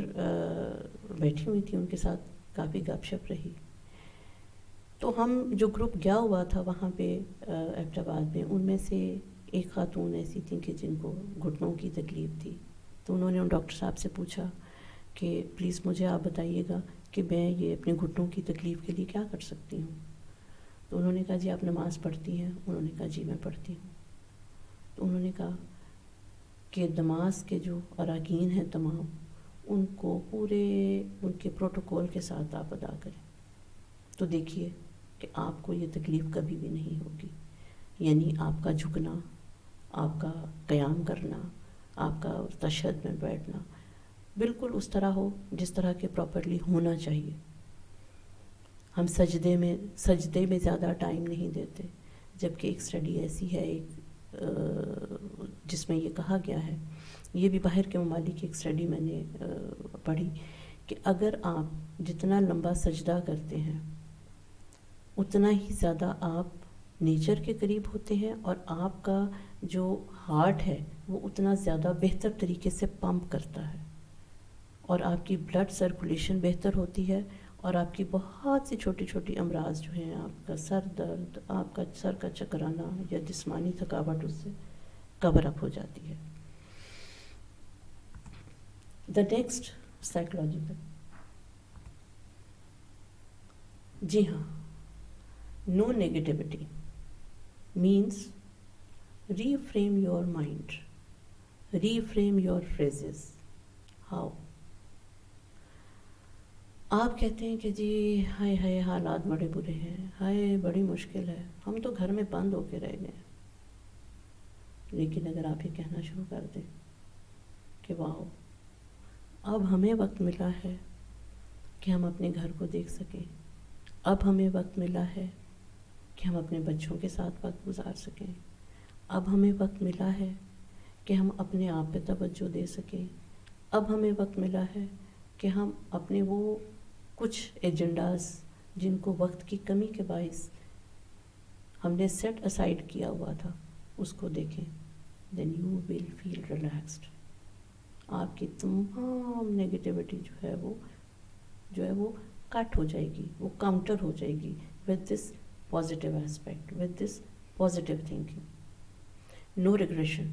بیٹھی ہوئی تھی، ان کے ساتھ کافی گپ شپ رہی. تو ہم جو گروپ گیا ہوا تھا وہاں پہ ایبٹ آباد میں، ان میں سے ایک خاتون ایسی تھیں کہ جن کو گھٹنوں کی تکلیف تھی. تو انہوں نے ان ڈاکٹر صاحب سے پوچھا کہ پلیز مجھے آپ بتائیے گا کہ میں یہ اپنے گھٹنوں کی تکلیف کے لیے کیا کر سکتی ہوں. تو انہوں نے کہا جی آپ نماز پڑھتی ہیں؟ انہوں نے کہا جی میں پڑھتی ہوں. تو انہوں نے کہا کہ نماز کے جو اراکین ہیں تمام، ان کو پورے ان کے پروٹوکول کے ساتھ آپ ادا کریں تو دیکھیے کہ آپ کو یہ تکلیف کبھی بھی نہیں ہوگی. یعنی آپ کا جھکنا، آپ کا قیام کرنا، آپ کا تشہد میں بیٹھنا بالکل اس طرح ہو جس طرح کے پراپرلی ہونا چاہیے. ہم سجدے میں زیادہ ٹائم نہیں دیتے، جبکہ ایک اسٹڈی ایسی ہے جس میں یہ کہا گیا ہے، یہ بھی باہر کے ممالک کی ایک اسٹڈی میں نے پڑھی، کہ اگر آپ جتنا لمبا سجدہ کرتے ہیں اتنا ہی زیادہ آپ نیچر کے قریب ہوتے ہیں اور آپ کا جو ہارٹ ہے وہ اتنا زیادہ بہتر طریقے سے پمپ کرتا ہے اور آپ کی بلڈ سرکولیشن بہتر ہوتی ہے اور آپ کی بہت سی چھوٹی چھوٹی امراض جو ہیں، آپ کا سر درد، آپ کا سر کا چکر آنا یا جسمانی تھکاوٹ اس سے کور اپ ہو جاتی ہے. دا نیکسٹ سائیکولوجیکل، جی ہاں، نو negativity means reframe your mind, reframe your phrases. How? آپ کہتے ہیں کہ جی ہائے ہائے حالات بڑے برے ہیں، ہائے بڑی مشکل ہے، ہم تو گھر میں بند ہو کے رہ گئے. لیکن اگر آپ یہ کہنا شروع کر دیں کہ واو اب ہمیں وقت ملا ہے کہ ہم اپنے گھر کو دیکھ سکیں، اب ہمیں وقت ملا ہے کہ ہم اپنے بچوں کے ساتھ وقت گزار سکیں، اب ہمیں وقت ملا ہے کہ ہم اپنے آپ پہ توجہ دے سکیں، اب ہمیں وقت ملا ہے کہ ہم اپنے وہ کچھ ایجنڈاز جن کو وقت کی کمی کے باعث ہم نے سیٹ اسائیڈ کیا ہوا تھا اس کو دیکھیں. Then you will feel relaxed. آپ کی تمام نیگیٹیوٹی جو ہے وہ کٹ ہو جائے گی، وہ کاؤنٹر ہو جائے گی with this positive aspect, with this positive thinking. No regression.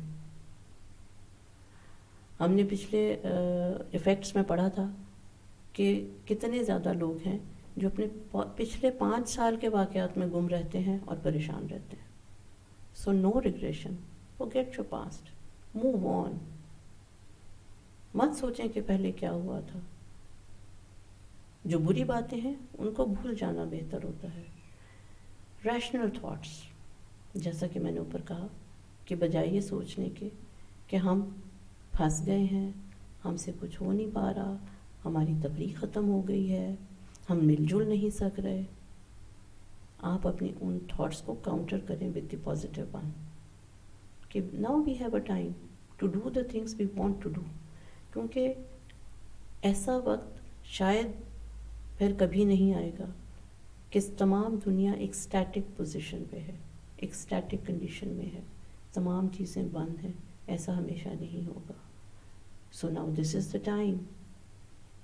ہم نے پچھلے ایفیکٹس میں پڑھا تھا کہ کتنے زیادہ لوگ ہیں جو اپنے پچھلے 5 سال کے واقعات میں گم رہتے ہیں اور پریشان رہتے ہیں. So no regression. Forget your past. Move on. مت سوچیں کہ پہلے کیا ہوا تھا. جو بری باتیں ہیں ان کو بھول جانا بہتر ہوتا ہے. ریشنل تھاٹس، جیسا کہ میں نے اوپر کہا کہ بجائے یہ سوچنے کے کہ ہم پھنس گئے ہیں، ہم سے کچھ ہو نہیں پا رہا، ہماری تفریح ختم ہو گئی ہے، ہم مل جل نہیں سک رہے، آپ اپنی ان تھاٹس کو کاؤنٹر کریں ود دی پازیٹیو ون کہ now we have a time to do the things we want to do. کیونکہ ایسا وقت شاید پھر کبھی نہیں آئے گا کہ تمام دنیا ایک اسٹیٹک پوزیشن پہ ہے، ایک اسٹیٹک کنڈیشن میں ہے، تمام چیزیں بند ہیں. ایسا ہمیشہ نہیں ہوگا. So now this is the time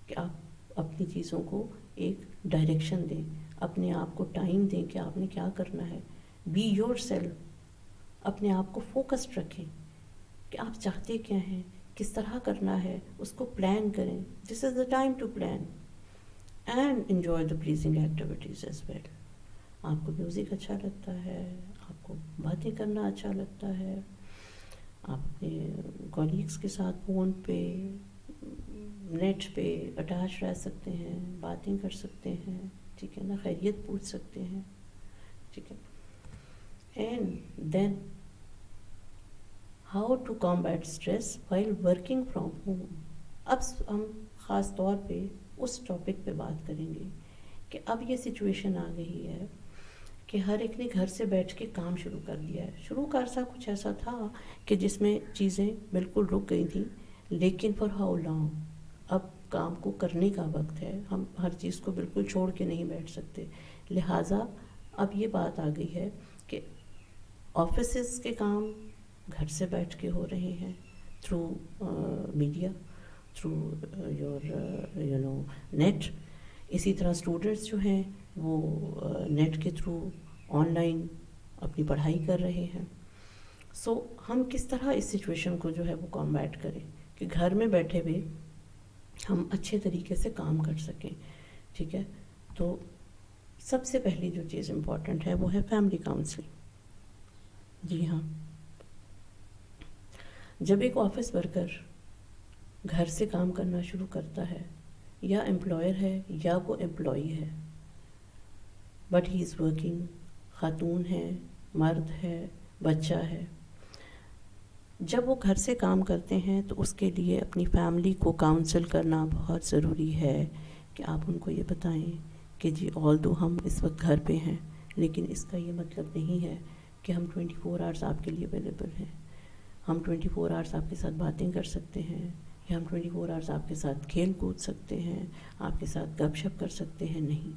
کہ آپ اپنی چیزوں کو ایک ڈائریکشن دیں، اپنے آپ کو ٹائم دیں کہ آپ نے کیا کرنا ہے. بی یور سیلف، اپنے آپ کو فوکسڈ رکھیں کہ آپ چاہتے کیا ہیں، کس طرح کرنا ہے، اس کو پلان کریں. This is the time to plan and enjoy the pleasing activities as well. آپ کو میوزک اچھا لگتا ہے، آپ کو باتیں کرنا اچھا لگتا ہے، آپ اپنے کولیگس کے ساتھ فون پہ نیٹ پہ اٹیچ رہ سکتے ہیں، باتیں کر سکتے ہیں، ٹھیک ہے نا، خیریت پوچھ سکتے ہیں، ٹھیک ہے. And then how to combat stress while working from home. اب ہم خاص طور پہ اس ٹاپک پہ بات کریں گے کہ اب یہ سچویشن آ گئی ہے کہ ہر ایک نے گھر سے بیٹھ کے کام شروع کر دیا ہے. شروع کا عرصہ کچھ ایسا تھا کہ جس میں چیزیں بالکل رک گئی تھیں، لیکن فار ہاؤ لانگ، اب کام کو کرنے کا وقت ہے، ہم ہر چیز کو بالکل چھوڑ کے نہیں بیٹھ سکتے. لہٰذا اب یہ بات آ گئی ہے کہ آفیسز کے کام گھر سے بیٹھ کے ہو رہے ہیں through media, through your net. اسی طرح اسٹوڈنٹس جو ہیں وہ نیٹ کے تھرو آن لائن اپنی پڑھائی کر رہے ہیں. سو ہم کس طرح اس سچویشن کو جو ہے وہ کمبیٹ کریں کہ گھر میں بیٹھے ہوئے ہم اچھے طریقے سے کام کر سکیں. ٹھیک ہے، تو سب سے پہلی جو چیز امپورٹنٹ ہے وہ ہے فیملی کاؤنسلنگ. جی ہاں، جب ایک آفس ورکر گھر سے کام کرنا شروع کرتا ہے، یا امپلائر ہے یا وہ امپلائی ہے، بٹ ہی از ورکنگ، خاتون ہے، مرد ہے، بچہ ہے، جب وہ گھر سے کام کرتے ہیں تو اس کے لیے اپنی فیملی کو کاؤنسل کرنا بہت ضروری ہے کہ آپ ان کو یہ بتائیں کہ جی آلدو ہم اس وقت گھر پہ ہیں، لیکن اس کا یہ مطلب نہیں ہے کہ ہم 24 آورس آپ کے لیے اویلیبل ہیں. ہم 24 آورس آپ کے ساتھ باتیں کر سکتے ہیں، یا ہم 24 آورس آپ کے ساتھ کھیل کود سکتے ہیں، آپ کے ساتھ گپ شپ کر سکتے ہیں. نہیں،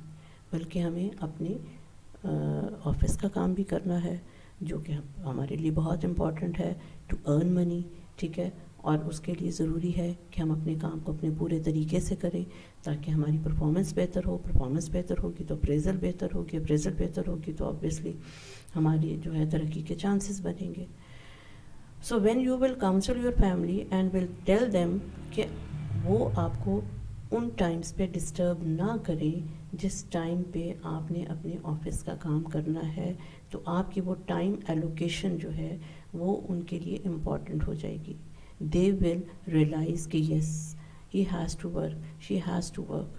بلکہ ہمیں اپنے آفس کا کام بھی کرنا ہے، جو کہ ہمارے لیے بہت امپورٹنٹ ہے، ٹو ارن منی. ٹھیک ہے، اور اس کے لیے ضروری ہے کہ ہم اپنے کام کو اپنے پورے طریقے سے کریں تاکہ ہماری پرفارمنس بہتر ہو. پرفارمنس بہتر ہوگی تو اپریزل بہتر ہوگی، اپریزل بہتر ہوگی تو آبویسلی ہماری جو ہے ترقی کے چانسز بنیں گے. So when you will council your family and will tell them کہ وہ آپ کو ان ٹائمز پہ ڈسٹرب نہ کریں جس ٹائم پہ آپ نے اپنے آفس کا کام کرنا ہے، تو آپ کی وہ ٹائم ایلوکیشن جو ہے وہ ان کے لیے امپورٹنٹ ہو جائے گی. دے ول ریئلائز کہ yes he has to work, she has to work.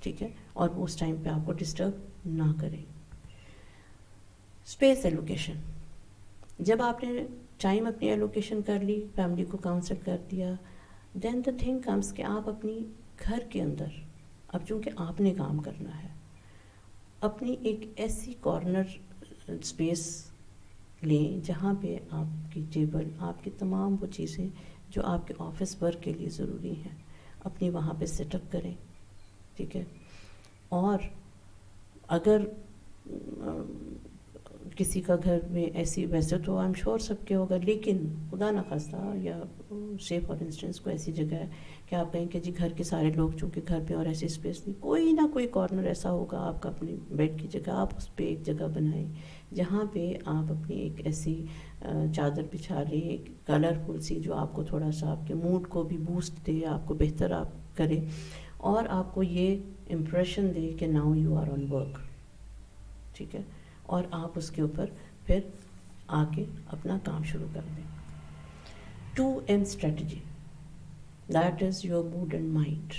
ٹھیک ہے، اور وہ اس ٹائم پہ آپ کو ڈسٹرب نہ کریں. اسپیس ایلوکیشن، جب آپ نے ٹائم اپنی ایلوکیشن کر لی، فیملی کو کاؤنسل کر دیا، دین دا تھنگ کمس کہ آپ اپنی گھر کے اندر، اب چونکہ آپ نے کام کرنا ہے، اپنی ایک ایسی کارنر اسپیس لیں جہاں پہ آپ کی ٹیبل، آپ کی تمام وہ چیزیں جو آپ کے آفس ورک کے لیے ضروری ہیں، اپنی وہاں پہ سیٹ اپ کریں. ٹھیک ہے، اور اگر کسی کا گھر میں ایسی، ویسے تو آئی ایم شیور سب کے ہوگا، لیکن خدا نخواستہ یا سے فار انسٹنس کوئی ایسی جگہ ہے کہ آپ کہیں کہ جی گھر کے سارے لوگ چونکہ گھر پہ اور ایسی اسپیس نہیں، کوئی نہ کوئی کارنر ایسا ہوگا آپ کا اپنی بیڈ کی جگہ، آپ اس پہ ایک جگہ بنائیں جہاں پہ آپ اپنی ایک ایسی چادر بچھا لیں، ایک کلرفل سی، جو آپ کو تھوڑا سا آپ کے موڈ کو بھی بوسٹ دے، آپ کو بہتر آپ کرے، اور آپ کو یہ امپریشن دے کہ now you are on work. ٹھیک ہے، اور آپ اس کے اوپر پھر آ کے اپنا کام شروع کر دیں. 2M strategy, that is your mood and mind.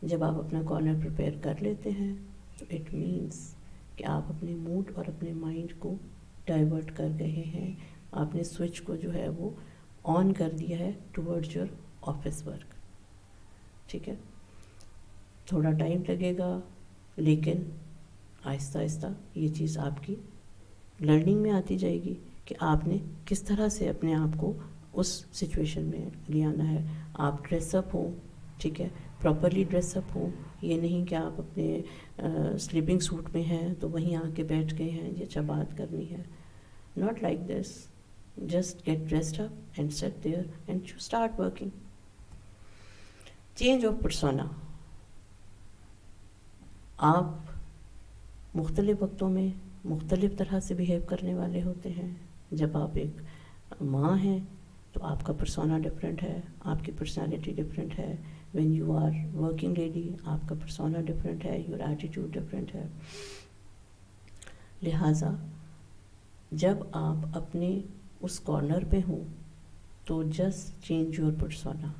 جب آپ اپنا کارنر پریپیئر کر لیتے ہیں تو اٹ مینس کہ آپ اپنے موڈ اور اپنے مائنڈ کو ڈائیورٹ کر گئے ہیں. آپ نے سوئچ کو جو ہے وہ آن کر دیا ہے ٹورڈز یور آفس ورک. ٹھیک ہے, تھوڑا ٹائم لگے گا لیکن آہستہ آہستہ یہ چیز آپ کی لرننگ میں آتی جائے گی کہ آپ نے کس طرح سے اپنے آپ کو اس سچویشن میں لے آنا ہے. آپ ڈریس اپ ہوں, ٹھیک ہے, پراپرلی ڈریس اپ ہوں, یہ نہیں کہ آپ اپنے سلیپنگ سوٹ میں ہیں تو وہیں آ کے بیٹھ گئے ہیں یہ اچھا بات کرنی ہے. Not like this. Just get dressed up and sit there and you start working. Change of persona. آپ مختلف وقتوں میں مختلف طرح سے بیہیو کرنے والے ہوتے ہیں. جب آپ ایک ماں ہیں تو آپ کا پرسونا ڈفرینٹ ہے, آپ کی پرسنالٹی ڈفرینٹ ہے. When you are working lady آپ کا پرسونا ڈفرینٹ ہے, یور ایٹیٹیوڈ ڈفرینٹ ہے. لہٰذا جب آپ اپنے اس کارنر پہ ہوں تو just change your persona,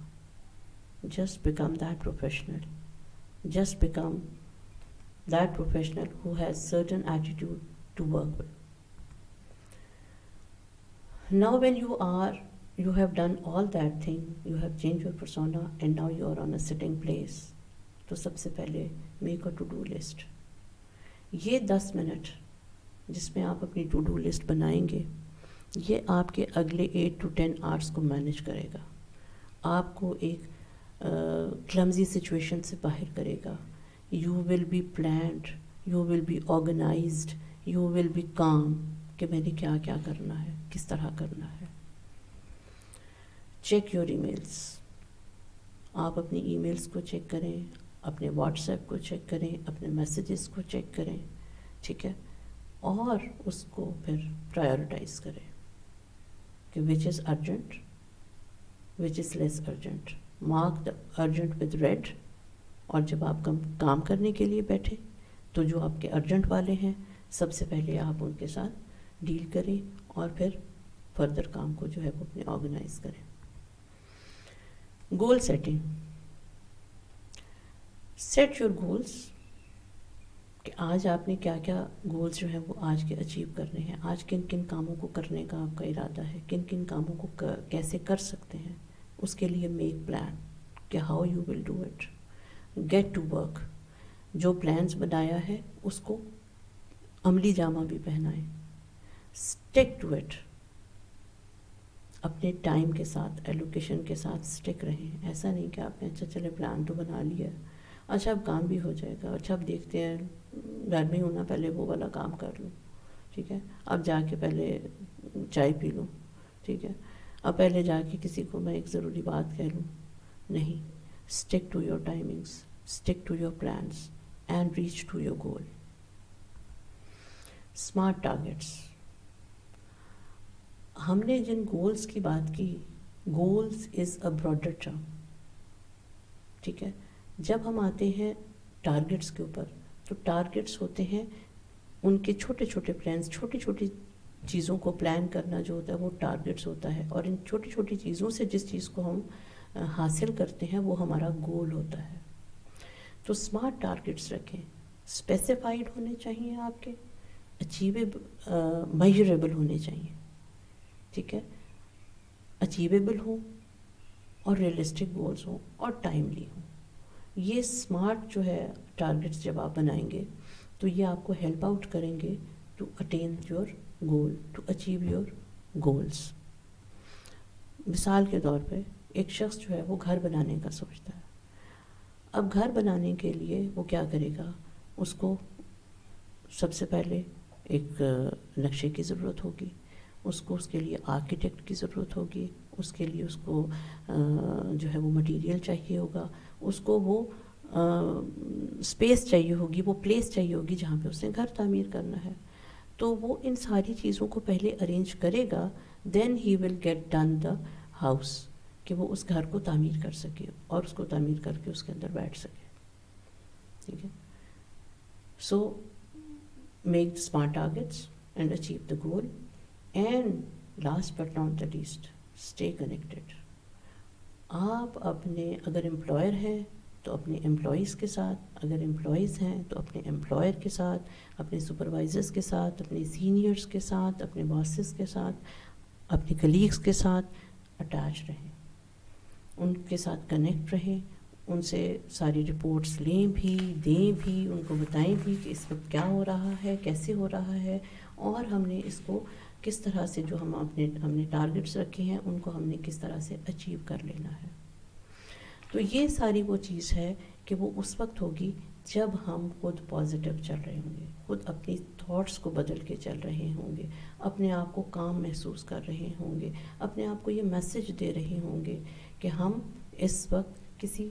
just become that professional, just become that professional who has certain attitude to work with. Now when you have done all that thing, you have changed your persona and now you are on a sitting place, تو سب سے پہلے make a to-do list. یہ 10 minute جس میں آپ اپنی to-do list بنائیں گے یہ آپ کے اگلے 8 to 10 hours کو مینیج کرے گا, آپ کو ایک clumsy سچویشن سے باہر کرے گا. You will be planned, you will be organized, you will be calm کہ میں نے کیا کیا کرنا ہے, کس طرح کرنا ہے. Check your emails. آپ اپنی ای میلس کو چیک کریں, اپنے واٹس ایپ کو چیک کریں, اپنے میسیجز کو چیک کریں, ٹھیک ہے, اور اس کو پھر پرائیورٹائز کریں کہ which is urgent, which is less urgent. Mark the urgent with red. اور جب آپ کام کرنے کے لیے بیٹھیں تو جو آپ کے ارجنٹ والے ہیں سب سے پہلے آپ ان کے ساتھ ڈیل کریں اور پھر فردر کام کو جو ہے وہ اپنے آرگنائز کریں. Goal setting. Set your goals کہ آج آپ نے کیا کیا گولس جو ہیں وہ آج کے اچیو کرنے ہیں, آج کن کن کاموں کو کرنے کا آپ کا ارادہ ہے, کن کن کاموں کو کیسے کر سکتے ہیں. اس کے لیے میک پلان کہ how you will do it. Get to work. جو پلانس بنایا ہے اس کو عملی جامہ بھی پہنائیں. Stick to it. اپنے ٹائم کے ساتھ ایلوکیشن کے ساتھ اسٹک رہیں. ایسا نہیں کہ آپ نے اچھا چلے پلان تو بنا لیا, اچھا اب کام بھی ہو جائے گا, اچھا اب دیکھتے ہیں گھر میں ہونا, پہلے وہ والا کام کر لوں, ٹھیک ہے, اب جا کے پہلے چائے پی لوں, ٹھیک ہے, اب پہلے جا کے کسی کو میں ایک ضروری بات کہہ لوں. نہیں. Stick to your timings, stick to your plans and reach to your goal. Smart targets. ہم نے جن گولز کی بات کی, goals is a broader term, ٹھیک ہے. جب ہم آتے ہیں ٹارگیٹس کے اوپر تو ٹارگیٹس ہوتے ہیں ان کے چھوٹے چھوٹے پلانس, چھوٹی چھوٹی چیزوں کو پلان کرنا جو ہوتا ہے وہ ٹارگیٹس ہوتا ہے, اور ان چھوٹی چھوٹی چیزوں سے جس چیز کو ہم حاصل کرتے ہیں وہ ہمارا گول ہوتا ہے. تو اسمارٹ ٹارگیٹس رکھیں, اسپیسیفائڈ ہونے چاہیے, آپ کے اچیویبل میجریبل ہونے چاہیے, ٹھیک ہے, اچیویبل ہوں اور ریئلسٹک گولز ہوں اور ٹائملی ہوں. یہ اسمارٹ جو ہے ٹارگیٹس جب آپ بنائیں گے تو یہ آپ کو ہیلپ آؤٹ کریں گے to attain your goal, to achieve your goals. مثال کے طور پہ ایک شخص جو ہے وہ گھر بنانے کا سوچتا ہے. اب گھر بنانے کے لیے وہ کیا کرے گا, اس کو سب سے پہلے ایک نقشے کی ضرورت ہوگی, اس کو اس کے لیے آرکیٹیکٹ کی ضرورت ہوگی, اس کے لیے اس کو جو ہے وہ مٹیریل چاہیے ہوگا, اس کو وہ اسپیس چاہیے ہوگی, وہ پلیس چاہیے ہوگی جہاں پہ اس نے گھر تعمیر کرنا ہے. تو وہ ان ساری چیزوں کو پہلے ارینج کرے گا, then he will get done the house, کہ وہ اس گھر کو تعمیر کر سکے اور اس کو تعمیر کر کے اس کے اندر بیٹھ سکے, ٹھیک ہے. So make smart targets and achieve the goal. And last but not the least, stay connected. آپ اپنے اگر امپلائر ہیں تو اپنے امپلائیز کے ساتھ، اگر امپلائیز ہیں تو اپنے امپلائر کے ساتھ، اپنے سپروائزرز کے ساتھ، اپنے سینئرز کے ساتھ، اپنے باسز کے ساتھ، اپنے کلیگز کے ساتھ اٹیچ رہیں، ان کے ساتھ کنیکٹ رہیں، ان سے ساری رپورٹس لیں بھی، دیں بھی، ان کو بتائیں بھی کہ اس وقت کیا ہو رہا ہے، کیسے ہو رہا ہے، اور ہم نے اس کو کس طرح سے جو ہم نے ٹارگٹس رکھے ہیں ان کو ہم نے کس طرح سے اچیو کر لینا ہے۔ تو یہ ساری وہ چیز ہے کہ وہ اس وقت ہوگی جب ہم خود پازیٹیو چل رہے ہوں گے، خود اپنی تھاٹس کو بدل کے چل رہے ہوں گے، اپنے آپ کو کام محسوس کر رہے ہوں گے، اپنے آپ کو یہ میسج دے رہے ہوں گے کہ ہم اس وقت کسی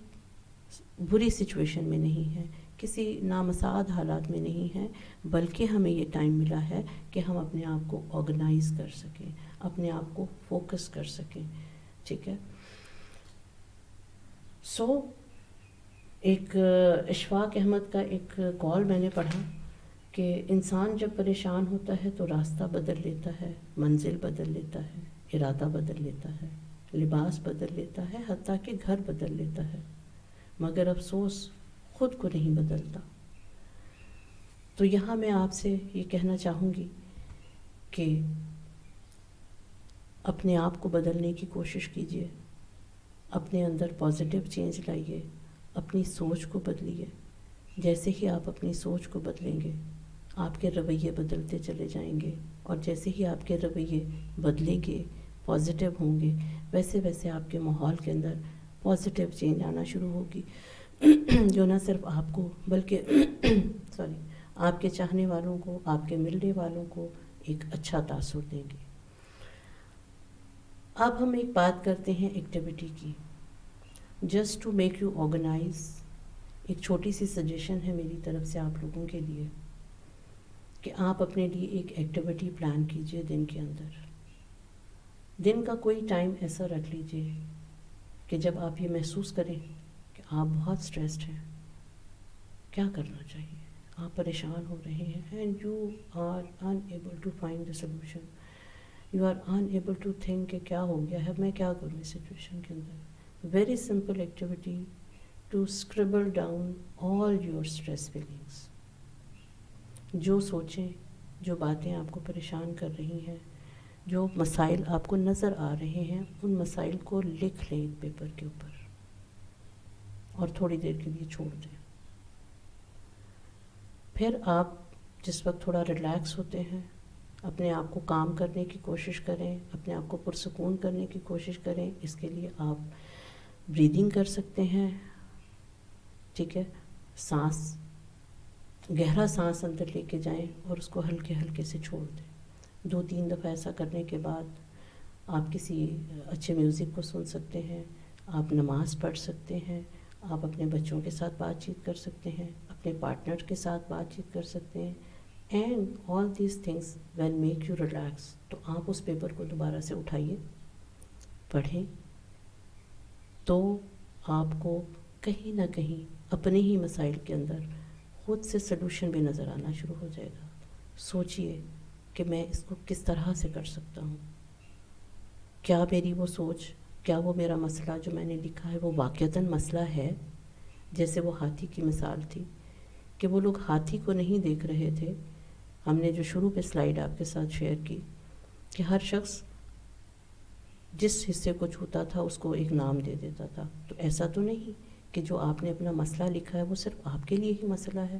بری سچویشن میں نہیں ہیں، کسی نامساعد حالات میں نہیں ہیں، بلکہ ہمیں یہ ٹائم ملا ہے کہ ہم اپنے آپ کو آرگنائز کر سکیں، اپنے آپ کو فوکس کر سکیں، ٹھیک ہے۔ ایک اشفاق احمد کا ایک کال میں نے پڑھا کہ انسان جب پریشان ہوتا ہے تو راستہ بدل لیتا ہے، منزل بدل لیتا ہے، ارادہ بدل لیتا ہے، لباس بدل لیتا ہے، حتیٰ کہ گھر بدل لیتا ہے، مگر افسوس خود کو نہیں بدلتا۔ تو یہاں میں آپ سے یہ کہنا چاہوں گی کہ اپنے آپ کو بدلنے کی کوشش کیجیے، اپنے اندر پازیٹیو چینج لائیے، اپنی سوچ کو بدلیے۔ جیسے ہی آپ اپنی سوچ کو بدلیں گے آپ کے رویے بدلتے چلے جائیں گے، اور جیسے ہی آپ کے رویے بدلیں گے، پازیٹیو ہوں گے، ویسے ویسے آپ کے ماحول کے اندر پازیٹیو چینج آنا شروع ہوگی، جو نہ صرف آپ کو بلکہ آپ کے چاہنے والوں کو، آپ کے ملنے والوں کو ایک اچھا تاثر دیں گے۔ اب ہم ایک بات کرتے ہیں ایکٹیویٹی کی، just to make you organise. ایک چھوٹی سی سجیشن ہے میری طرف سے آپ لوگوں کے لیے کہ آپ اپنے لیے ایک ایکٹیویٹی پلان کیجئے دن کے اندر۔ دن کا کوئی ٹائم ایسا رکھ لیجئے کہ جب آپ یہ محسوس کریں کہ آپ بہت سٹریسڈ ہیں، کیا کرنا چاہیے، آپ پریشان ہو رہے ہیں and you are unable to find the solution، you are unable to think کہ کیا ہو گیا ہے، میں کیا کروں اس سچویشن کے اندر۔ Very simple activity to scribble down all your stress feelings۔ جو سوچیں، جو باتیں آپ کو پریشان کر رہی ہیں، جو مسائل آپ کو نظر آ رہے ہیں، ان مسائل کو لکھ لیں ایک پیپر کے اوپر اور تھوڑی دیر کے لیے چھوڑ دیں۔ پھر آپ جس وقت تھوڑا ریلیکس ہوتے ہیں اپنے آپ کو کام کرنے کی کوشش کریں، اپنے آپ کو پرسکون کرنے کی کوشش کریں۔ اس کے لیے آپ بریدنگ کر سکتے ہیں، ٹھیک ہے، گہرا سانس اندر لے کے جائیں اور اس کو ہلکے ہلکے سے چھوڑ دیں۔ 2-3 دفعہ ایسا کرنے کے بعد آپ کسی اچھے میوزک کو سن سکتے ہیں، آپ نماز پڑھ سکتے ہیں، آپ اپنے بچوں کے ساتھ بات چیت کر سکتے ہیں، اپنے پارٹنر کے ساتھ بات چیت کر سکتے ہیں، and all these things will make you relax. تو آپ اس پیپر کو دوبارہ سے اٹھائیے، پڑھیں، تو آپ کو کہیں نہ کہیں اپنے ہی مسائل کے اندر خود سے سلوشن بھی نظر آنا شروع ہو جائے گا۔ سوچئے کہ میں اس کو کس طرح سے کر سکتا ہوں، کیا میری وہ سوچ، کیا وہ میرا مسئلہ جو میں نے لکھا ہے وہ واقعتاً مسئلہ ہے۔ جیسے وہ ہاتھی کی مثال تھی کہ وہ لوگ ہاتھی کو نہیں دیکھ رہے تھے، ہم نے جو شروع پہ سلائیڈ آپ کے ساتھ شیئر کی کہ ہر شخص جس حصے کو چھوتا تھا اس کو ایک نام دے دیتا تھا۔ تو ایسا تو نہیں کہ جو آپ نے اپنا مسئلہ لکھا ہے وہ صرف آپ کے لیے ہی مسئلہ ہے،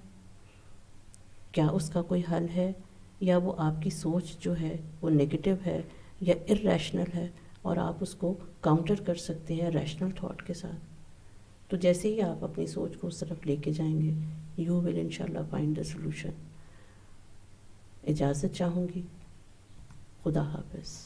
کیا اس کا کوئی حل ہے، یا وہ آپ کی سوچ جو ہے وہ نیگیٹو ہے یا ارریشنل ہے، اور آپ اس کو کاؤنٹر کر سکتے ہیں ریشنل تھاٹ کے ساتھ۔ تو جیسے ہی آپ اپنی سوچ کو اس طرف لے کے جائیں گے، یو ول انشاءاللہ فائنڈ دا سلوشن۔ اجازت چاہوں گی، خدا حافظ۔